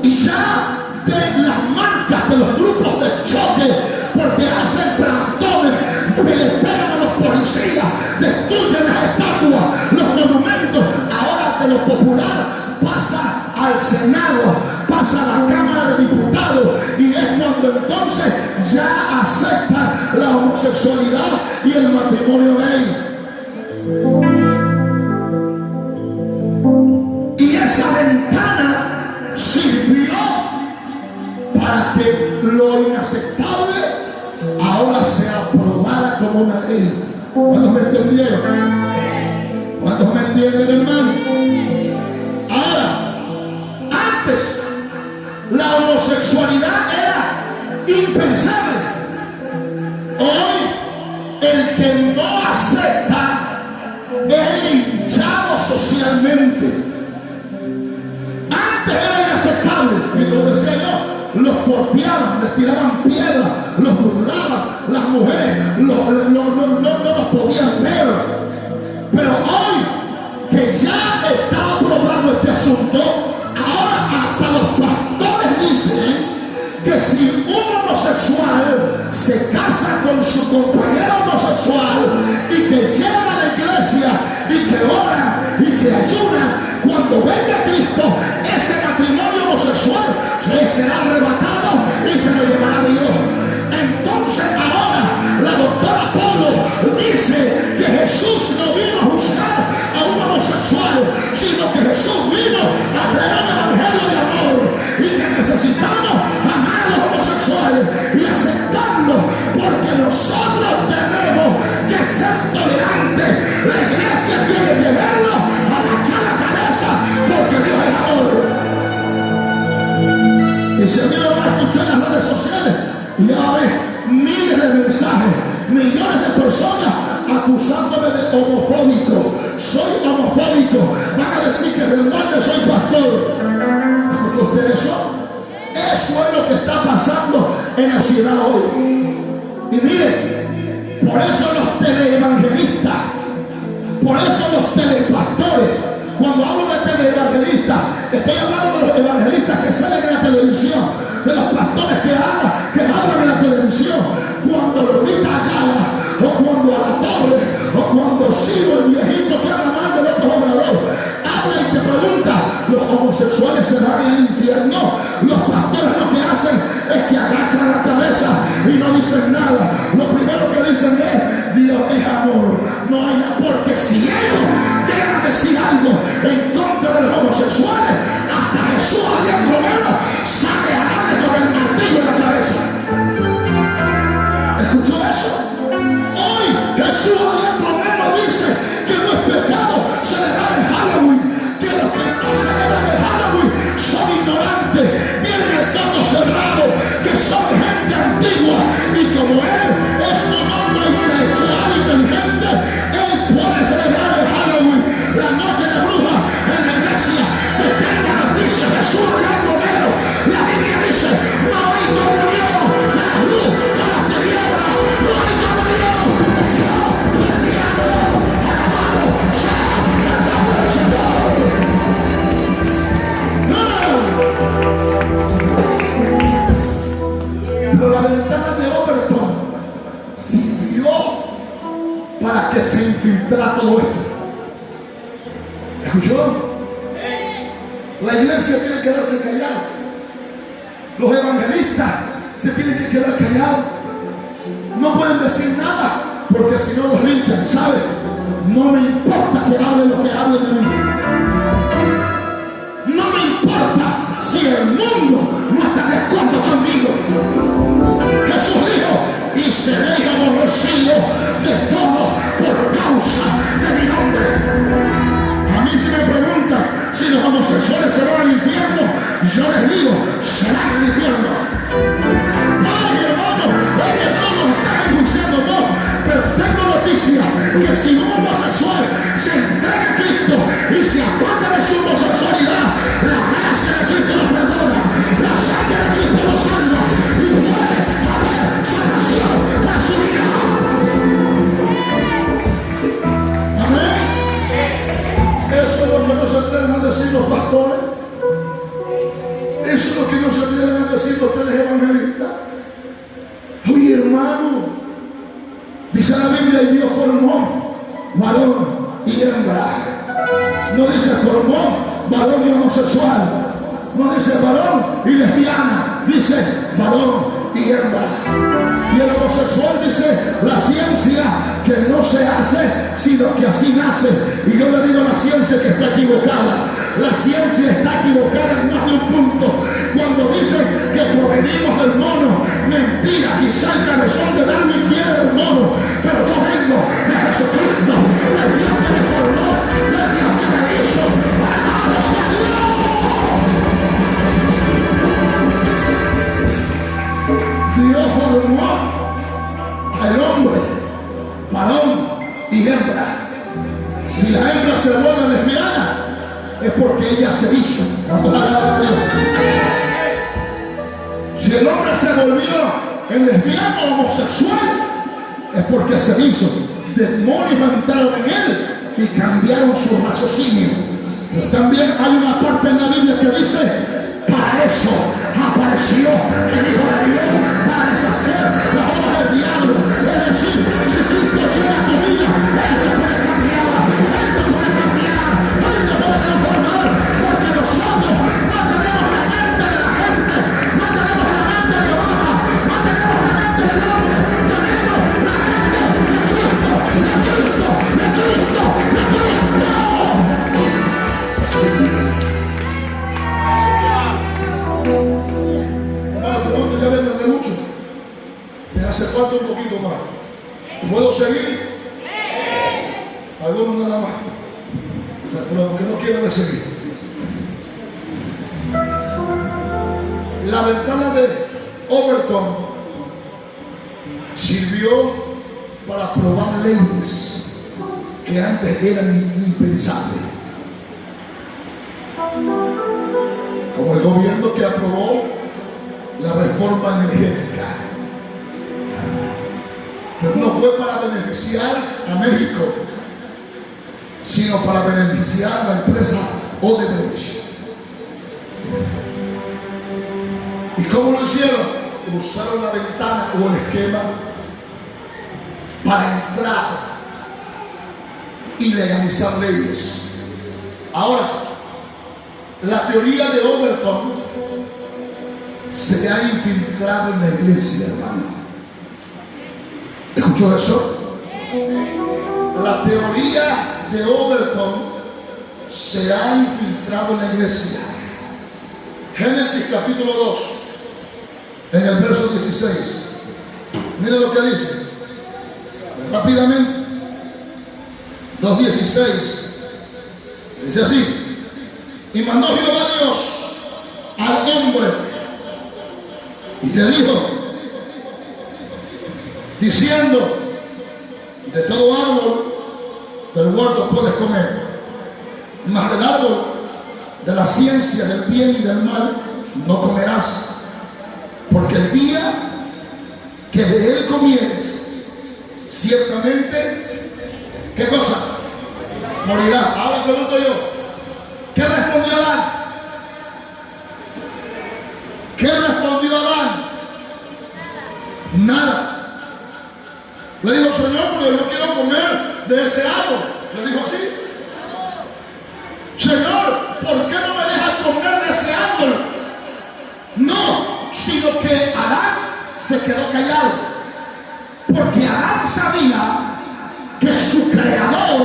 Y ya de las marchas de los grupos de choque, porque hacen plantones, que les pegan a los policías, destruyen las estatuas, los monumentos. Ahora de lo popular pasa al Senado, pasa a la Cámara de Diputados, y es cuando entonces ya aceptan la homosexualidad y el matrimonio gay. Y esa ventana sirvió para que lo inaceptable ahora sea aprobada como una ley. ¿Cuántos me entendieron? ¿Cuántos me entienden, hermano? Ahora, antes la homosexualidad era impensable. Hoy el que no acepta socialmente. Antes era inaceptable, y como decía yo, los golpeaban, les tiraban piedras, los burlaban, las mujeres no los podían ver. Pero hoy que ya está aprobado este asunto, ahora hasta los pastores dicen que si un homosexual se casa con su compañero homosexual y que llega a la iglesia y que ora y que ayuna, cuando venga Cristo, ese matrimonio homosexual será arrebatado y se lo llevará Dios. Entonces ahora la doctora Polo dice que Jesús no vino a juzgar a un homosexual, sino que Jesús vino a traer el evangelio de amor y que necesitamos amar a los homosexuales y aceptarlos, porque nosotros tenemos que ser tolerantes. La iglesia tiene que verlo, agachar la cabeza, porque Dios es amor. Y si a mí me van a escuchar en las redes sociales, y ya va a haber miles de mensajes, millones de personas acusándome de homofóbico. Soy homofóbico. Van a decir que realmente soy pastor. ¿Escuchó usted eso? Eso es lo que está pasando en la ciudad hoy. Y mire, por eso los teleevangelistas, por eso los telepastores, cuando hablo de teleevangelistas, estoy hablando de los evangelistas que salen en la televisión, de los pastores que hablan en la televisión, cuando Lolita Ayala, o cuando a la Torre, o cuando Ciro, el viejito que habla mal de López Obrador, habla y te pregunta, los homosexuales se van al infierno. Los pastores lo que hacen es que agachan la cabeza y no dicen nada. Lo primero que dicen es, Dios es amor. No hay nada, porque si ellos llegan a decir algo en contra de los homosexuales, hasta Jesús allá en Romero sale a darle con el martillo en la cabeza. ¿Escuchó eso? Hoy Jesús allá en Romero dice que no es pecado celebrar el Halloween, que los que no celebran el Halloween son ignorantes, tienen el coto cerrado, que son gente antigua, y como él es un hombre intelectual inteligente, él puede celebrar el Halloween, la noche de brujas en la iglesia. Que tenga noticias, Jesús allá en Romero, la Biblia dice, no hay comunión de la luz de las tinieblas, no hay comunión de Dios, del diablo, alabado sea el nombre del Señor. Pero la ventana de Overton sirvió para que se infiltrara todo esto. ¿Escuchó? La iglesia tiene que quedarse callada. Los evangelistas se tienen que quedar callados. No pueden decir nada, porque si no los linchan, ¿sabe? No me importa que hablen lo que hablen de mí. No me importa si el mundo no está de acuerdo conmigo. Jesús dijo, y seréis aborrecidos de todo por causa de mi nombre. A mí si me preguntan si los homosexuales se van al infierno, yo les digo, serán al infierno. Ay, hermano, es que todos están enjuiciando todo, pero tengo noticia que si un homosexual se entrega a Cristo y se aparta de su homosexualidad, la gracia de Cristo lo perdona, la sangre de Cristo lo salva y puede haber salvación para su vida. Amén. Eso es lo que no se atreven a decir los pastores. Eso es lo que no se atreven a decir los evangelistas. Oye, hermano, dice la Biblia, y Dios formó varón y hembra. No dice formó varón y homosexual. No dice varón y lesbiana. Dice varón y hembra. Y el homosexual dice la ciencia que no se hace, sino que así nace. Y yo le digo a la ciencia que está equivocada. La ciencia está equivocada en más de un punto. Cuando dicen que provenimos del mono, mentira, quizá el cabezón de Darwin viene del mono, pero yo vengo de Jesucristo, del Dios que me formó, del Dios que me hizo, alabado sea Dios. Dios formó al hombre, varón y hembra. Si la hembra se vuelve lesbiana, es porque ella se hizo. Si el hombre se volvió en lesbiano o homosexual, es porque se hizo. Demonios entraron en él y cambiaron su raciocinio. Pero también hay una parte en la Biblia que dice: para eso apareció el Hijo de Dios, para deshacer la obra del diablo. Es decir, si Cristo llega a tu vida, Él te puede cambiar, Él te puede cambiar, Él te puede transformar, porque nosotros no tenemos la mente de la gente, no tenemos la mente de Obama, no tenemos la mente del hombre, tenemos la mente de Cristo, de Cristo, de Cristo, de Cristo. Ya ven de mucho. Me hace falta un poquito más. ¿Puedo seguir? Algunos nada más. Pero que no quieran seguir. La ventana de Overton sirvió para probar leyes que antes eran impensables. Como el gobierno que aprobó la reforma energética. Pero no fue para beneficiar a México, sino para beneficiar a la empresa Odebrecht. ¿Y cómo lo hicieron? Usaron la ventana o el esquema para entrar y legalizar leyes. Ahora, la teoría de Overton se ha infiltrado en la iglesia, hermano. ¿Escuchó eso? La teoría de Overton se ha infiltrado en la iglesia. Génesis capítulo 2, en el verso 16. Miren lo que dice. Rápidamente. 2:16. Dice así: y mandó Jehová Dios al hombre y le dijo, diciendo: de todo árbol del huerto puedes comer, mas del árbol de la ciencia del bien y del mal no comerás, porque el día que de él comieres, ciertamente, ¿qué cosa? Morirás. Ahora pregunto yo, ¿qué respondió Adán? ¿Qué respondió Adán? Nada. Le dijo: Señor, pero yo no quiero comer de ese árbol. Le dijo así: Señor, ¿por qué no me dejas comer de ese árbol? No, sino que Adán se quedó callado, porque Adán sabía que su creador,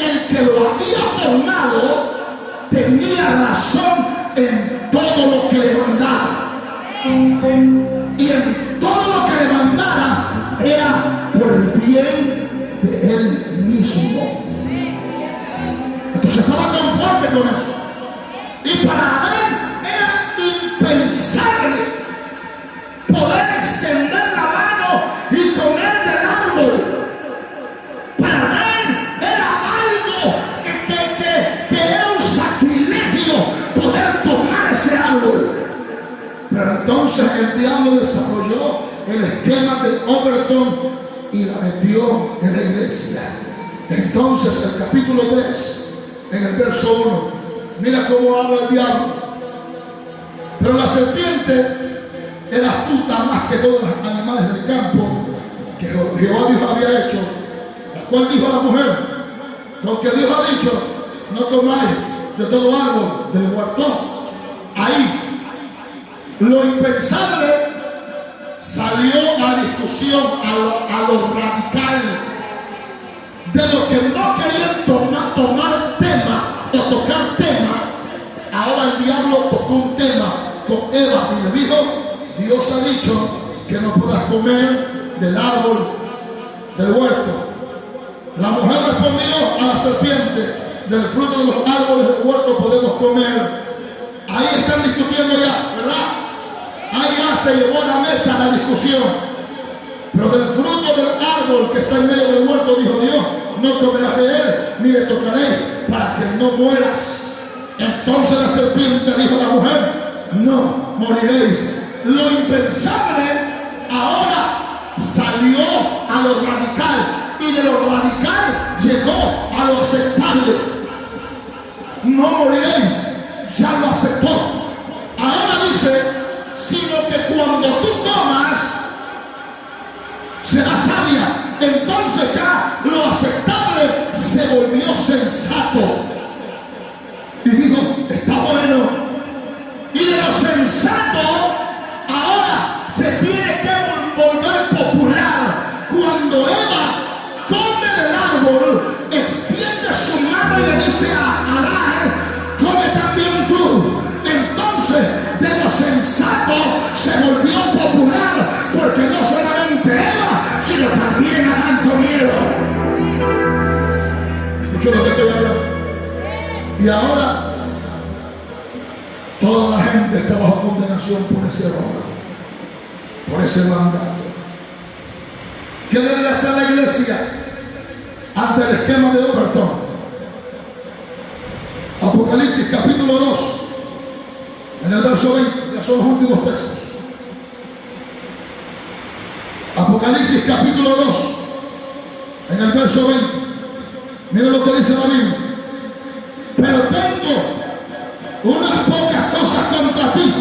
el que lo había formado, tenía razón en todo lo que le mandara. Y en todo lo que le mandara era por el bien de él mismo. Entonces estaba conforme con eso. Y para Adán era impensable poder extender la mano y comer del árbol. Para Adán era algo que era un sacrilegio poder tomar ese árbol. Pero entonces el diablo desarrolló el esquema de Overton y la metió en la iglesia. Entonces el capítulo 3, en el verso 1, mira cómo habla el diablo. Pero la serpiente era astuta más que todos los animales del campo que Jehová Dios había hecho, la cual dijo a la mujer: lo que Dios ha dicho, no tomáis de todo árbol del huerto. Ahí lo impensable salió a discusión, a lo radical, de los que no querían tomar tema o tocar tema. Ahora el diablo tocó un tema con Eva y le dijo: Dios ha dicho que no puedas comer del árbol del huerto. La mujer respondió a la serpiente: del fruto de los árboles del huerto podemos comer. Ahí están discutiendo ya, ¿verdad? Ahí ya se llevó a la mesa la discusión. Pero del fruto del árbol que está en medio del huerto, dijo Dios, no comerás de él, ni le tocaréis, para que no mueras. Entonces la serpiente dijo a la mujer, no moriréis. Lo impensable ahora salió a lo radical, y de lo radical llegó a lo aceptable. No moriréis, ya lo aceptó. Ahora dice, sino que cuando tú comas, serás sabia. Entonces ya lo aceptable se volvió sensato. Y dijo, está bueno. Y de lo sensato, ahora se tiene que volver popular. Cuando Eva come del árbol, extiende su mano y le dice a Adán, come también tú. Entonces, de lo sensato se volvió popular, porque no solamente Eva, sino también Adán comieron. ¿Escuchó lo que te voy a hablar? Y ahora toda la gente está bajo condenación por ese error, por ese mandato. ¿Qué debe hacer la iglesia ante el esquema de Overton? Apocalipsis capítulo 2, en el verso 20, ya son los últimos textos. Apocalipsis capítulo 2, en el verso 20. Miren lo que dice la Biblia. Pero tengo unas pocas cosas contra ti,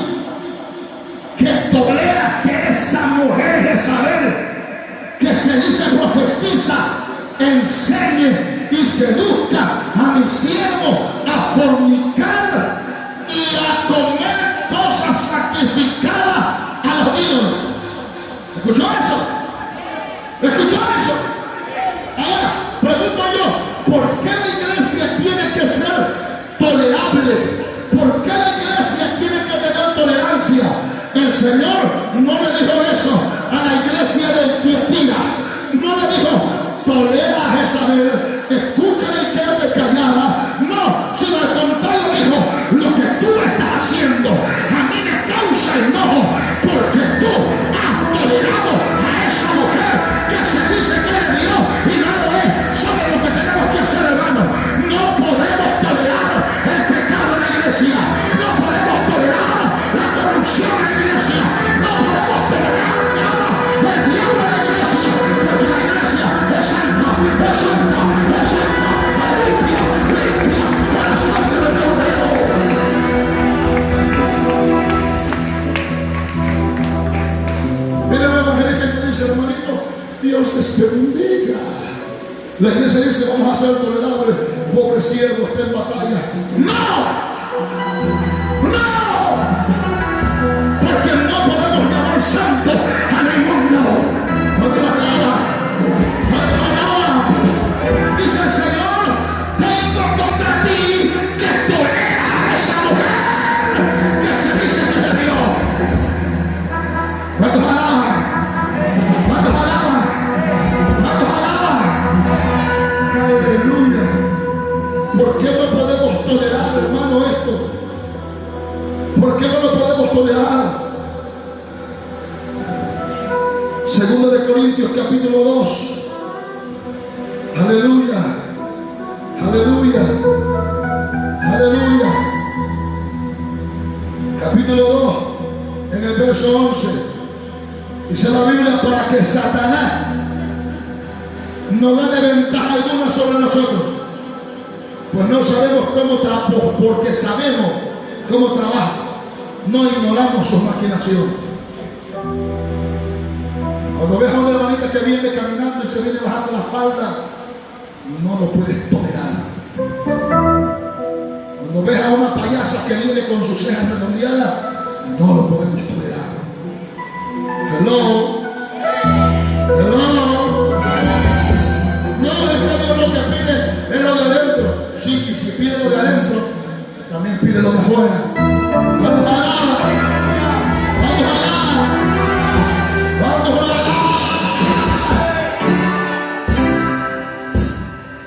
que toleras que esa mujer Jezabel, que se dice profetiza, enseñe y seduzca a mi siervo a fornicar y a comer cosas sacrificadas a los ídolos. ¿Escuchó eso? ¿Escuchó eso? Ahora, pregunto yo, ¿por qué la iglesia tiene que ser tolerable? ¿Por qué la iglesia tiene que tener tolerancia? El Señor no le dijo eso a la iglesia de Tiatira. No le dijo, tolera a Jezabel, escúchale y quédate callada. No, sino al contrario dijo, lo que tú estás haciendo a mí me causa enojo, porque tú has tolerado a esa mujer que se dice que es Dios y no lo es. Sobre lo que tenemos que hacer, hermano. No podemos tolerar el pecado en la iglesia. No podemos tolerar la corrupción en la iglesia. No podemos tolerar nada del diablo en la iglesia. Porque la iglesia es santa, es santa, es santa, es limpia, limpia, para la sangre del Cordero. Mira la evangelista que dice, hermanito, Dios te bendiga. La iglesia dice, vamos a ser tolerables. Pobre siervo, está en batalla. ¡No! ¡No! Porque no podemos llamar santo a ninguno. Dice el Señor, tengo contra ti que toleras a esa mujer que se dice que es de Dios. ¿Cuántos alaban? ¿Cuántos alaban? ¿Cuántos alaban? Aleluya. ¿Por qué no podemos tolerar, hermano, esto? ¿Por qué no lo podemos tolerar? Segundo de Corintios capítulo 2. Aleluya. Aleluya. Aleluya. Capítulo 2, en el verso 11. Dice la Biblia, para que Satanás no gane ventaja alguna sobre nosotros. Pues no sabemos cómo trabaja, porque sabemos cómo trabaja. No ignoramos sus maquinaciones. Cuando ves a una hermanita que viene caminando y se viene bajando la falda, no lo puedes tolerar. Cuando ves a una payasa que viene con sus cejas redondeadas, no lo podemos tolerar. Hello. Hello. No, es que lo que pide es lo de adentro. Sí, y si pide lo de adentro, también pide lo de afuera. Vamos a orar. Vamos a orar. Vamos a orar.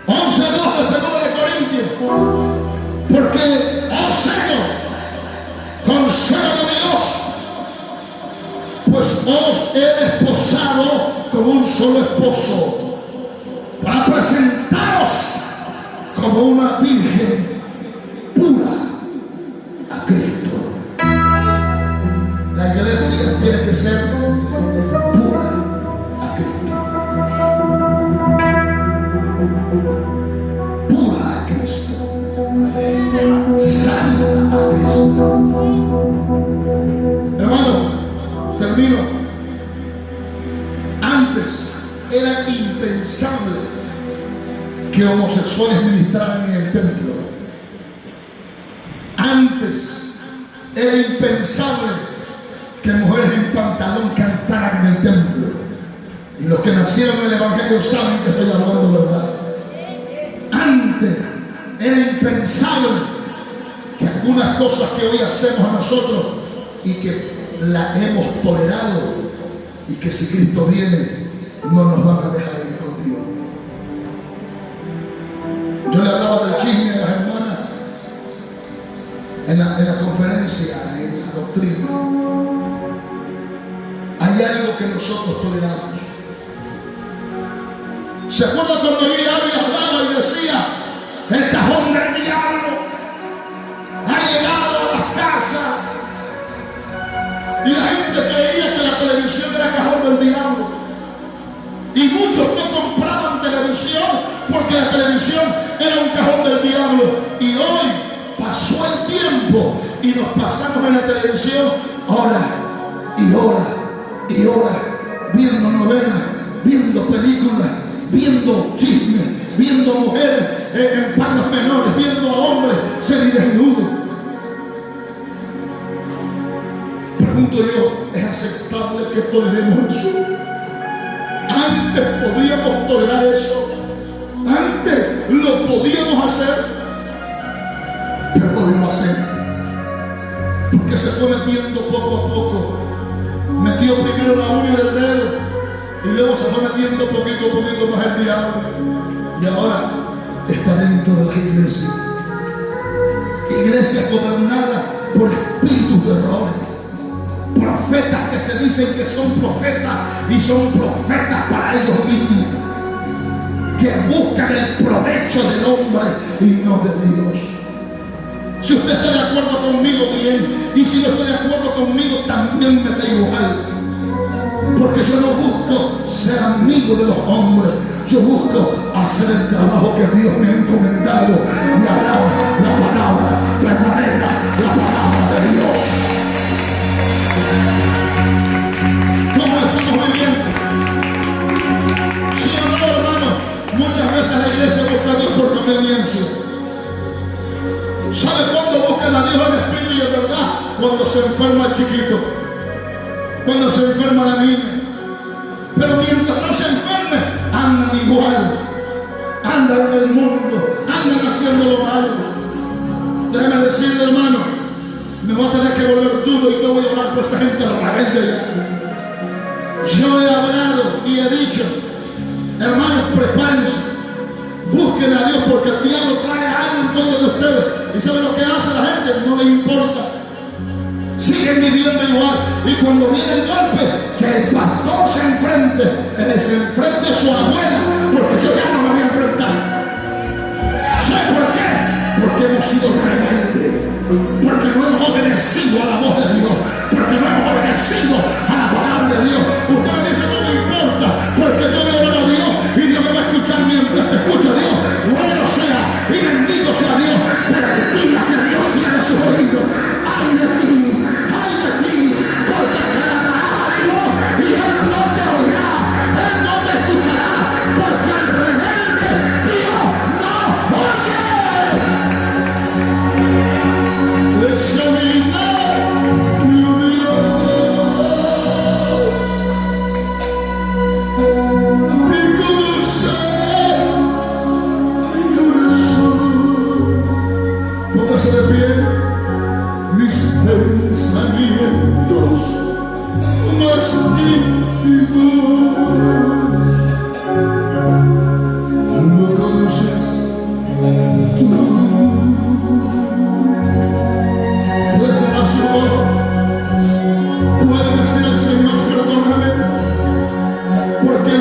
11:2 de Segundo de Corintios. Porque os celo con celo de Dios, pues os he desposado con como un solo esposo para presentaros como una virgen pura a Cristo. La iglesia tiene que ser pura a Cristo. Pura a Cristo. Santa a Cristo. Hermano, termino. Antes era impensable que homosexuales ministraran en el templo. Antes era impensable que mujeres en pantalón cantaran en el templo. Y los que nacieron en el Evangelio saben que estoy hablando verdad. Antes era impensable que algunas cosas que hoy hacemos a nosotros y que las hemos tolerado, y que si Cristo viene no nos van a dejar ir con Dios. Yo le hablaba del chisme a las hermanas en la conferencia, en la doctrina. Hay algo que nosotros toleramos. ¿Se acuerdan cuando yo hablaba y decía: el cajón del diablo ha llegado a las casas? Y la gente creía que la televisión era cajón del diablo. Y muchos no compraban televisión porque la televisión era un cajón del diablo. Y hoy pasó el tiempo y nos pasamos en la televisión hora y hora y hora, viendo novelas, viendo películas, viendo chismes, viendo mujeres en paños menores, viendo a hombres semidesnudos. Pregunto yo, ¿es aceptable que toleremos eso? Antes podíamos tolerar eso. Antes lo podíamos hacer. Pero hoy lo hacemos. Porque se fue metiendo poco a poco. Metió primero la uña del dedo y luego se fue metiendo poquito a poquito más el diablo. Y ahora está dentro de las iglesias. Iglesias gobernadas por espíritus de errores. Profetas que se dicen que son profetas y son profetas para ellos mismos, que buscan el provecho del hombre y no de Dios. Si usted está de acuerdo conmigo, bien, y si no está de acuerdo conmigo, también me da igual, porque yo no busco ser amigo de los hombres, yo busco hacer el trabajo que Dios me ha encomendado y hablar la palabra verdadera, la palabra de Dios. ¿Cómo estamos viviendo? ¿Sí o no, hermano? Muchas veces la iglesia busca a Dios por conveniencia. ¿Sabe cuándo buscan a Dios en espíritu y en verdad? Cuando se enferma el chiquito, cuando se enferma la niña. Pero mientras no se enferme, andan igual, andan en el mundo, andan haciendo lo malo. Déjame decirle, hermano, me voy a tener que volver duro y no voy a orar por esa gente rebelde ya. Yo he hablado y he dicho, hermanos, prepárense, busquen a Dios, porque el diablo trae algo en contra de ustedes. ¿Y saben lo que hace la gente? No le importa. Siguen viviendo igual. Y cuando viene el golpe, que el pastor se enfrente a su abuela, porque yo ya no me voy a enfrentar. ¿Saben por qué? Porque hemos sido rebeldes. Porque no hemos obedecido a la voz de Dios, porque no hemos obedecido a la palabra de Dios. Usted me dice: no me importa, porque yo le oro a Dios y Dios me va a escuchar mientras te escucha Dios. Bueno sea y bendito sea Dios, pero que diga que Dios cierre sus oídos. ¡Ay de ti! ¡Ay de ti! Porque te amará a Dios y Él no te oirá, Él no te escuchará, porque el rebelde Dios no oye. Examinar mi Dios y conocer mi corazón. Póngase de pie. Mis pensamientos más íntimos lo conoces tú. Puede cerrar su ojo, puede decir al Señor: perdóname, porque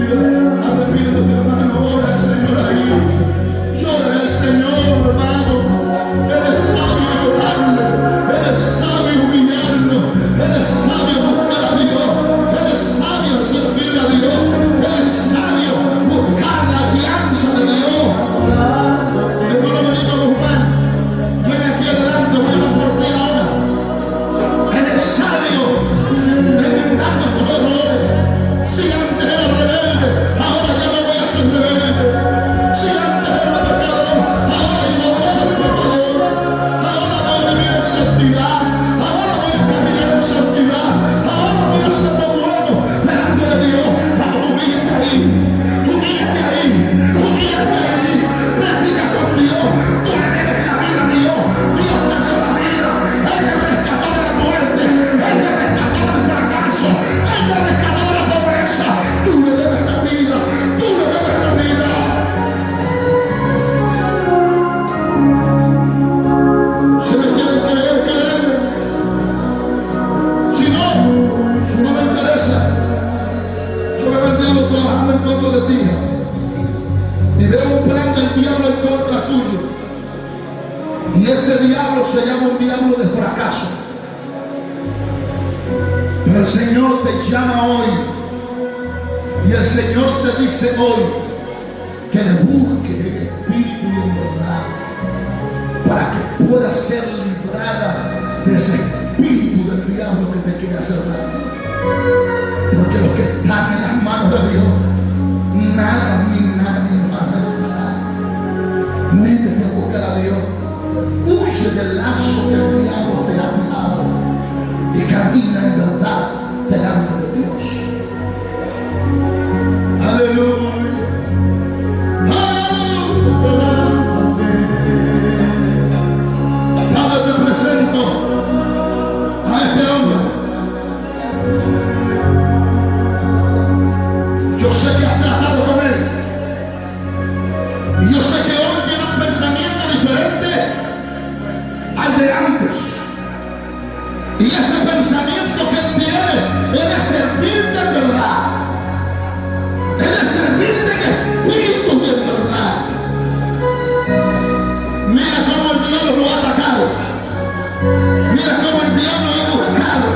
Arrepiéntete, hermano, ora al Señor ahí. Llora al Señor, hermano. Eres sabio llorarle, eres sabio humillarlo, eres sabio buscar a Dios, eres sabio servir a Dios, eres sabio buscar la alianza de Dios. Hermano Benito Guzmán, ven aquí adelante, voy a orar por ti ahora. Eres sabio, ven dando todo. Si antes era rebelde, ahora ya no voy a ser rebelde. Si antes era pecador, ahora ya no voy a ser pecador. Ahora voy a vivir en santidad, ahora voy a caminar en santidad, ahora voy a ser bueno delante de Dios. Humíllate ahí, humíllate ahí, humíllate ahí. Practica con Dios, tú le debes la vida a Dios. Dios te dio la vida, Él te rescató de la muerte, Él te rescató del fracaso, Él te rescató de la pobreza. Tú le debes la vida, tú le debes la vida. Si me quieren creer, créeme. Si no, no me interesa. Yo me he metido trabajando en contra de ti. Y veo un plan del diablo en contra tuyo. Y ese diablo se llama un diablo de fracaso. Pero el Señor te llama hoy. Y el Señor te dice hoy que le busques en espíritu y en verdad, para que puedas ser librada de ese espíritu del diablo que te quiere hacer daño. Porque los que están en las manos de Dios, nada ni nadie nos va a revelar. Métete a buscar a Dios. Huye del lazo que el diablo te ha tirado y camina en verdad delante de Dios. Aleluya. Padre, te presento a este hombre. Yo sé que has tratado con él. Y yo sé que hoy tiene un pensamiento diferente al de antes. Y ese pensamiento que él tiene es de servirte en verdad. Es de servirte en espíritu y en verdad. Mira cómo el diablo lo ha atacado. Mira cómo el diablo ha buscado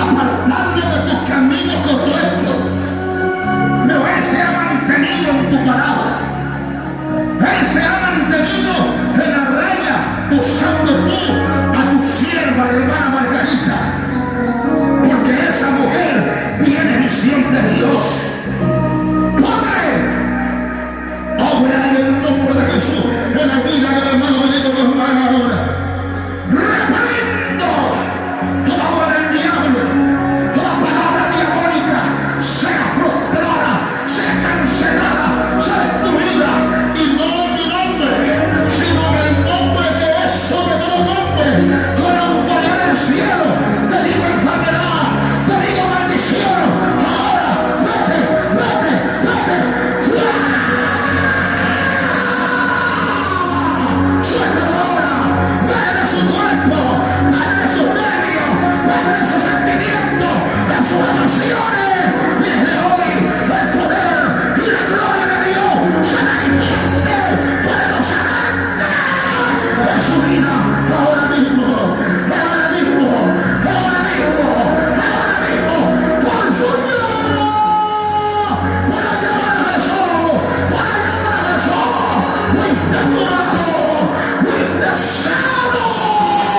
apartarle de tus caminos correctos. Pero él se ha mantenido en tu palabra. Él se ha mantenido en la raya usando tú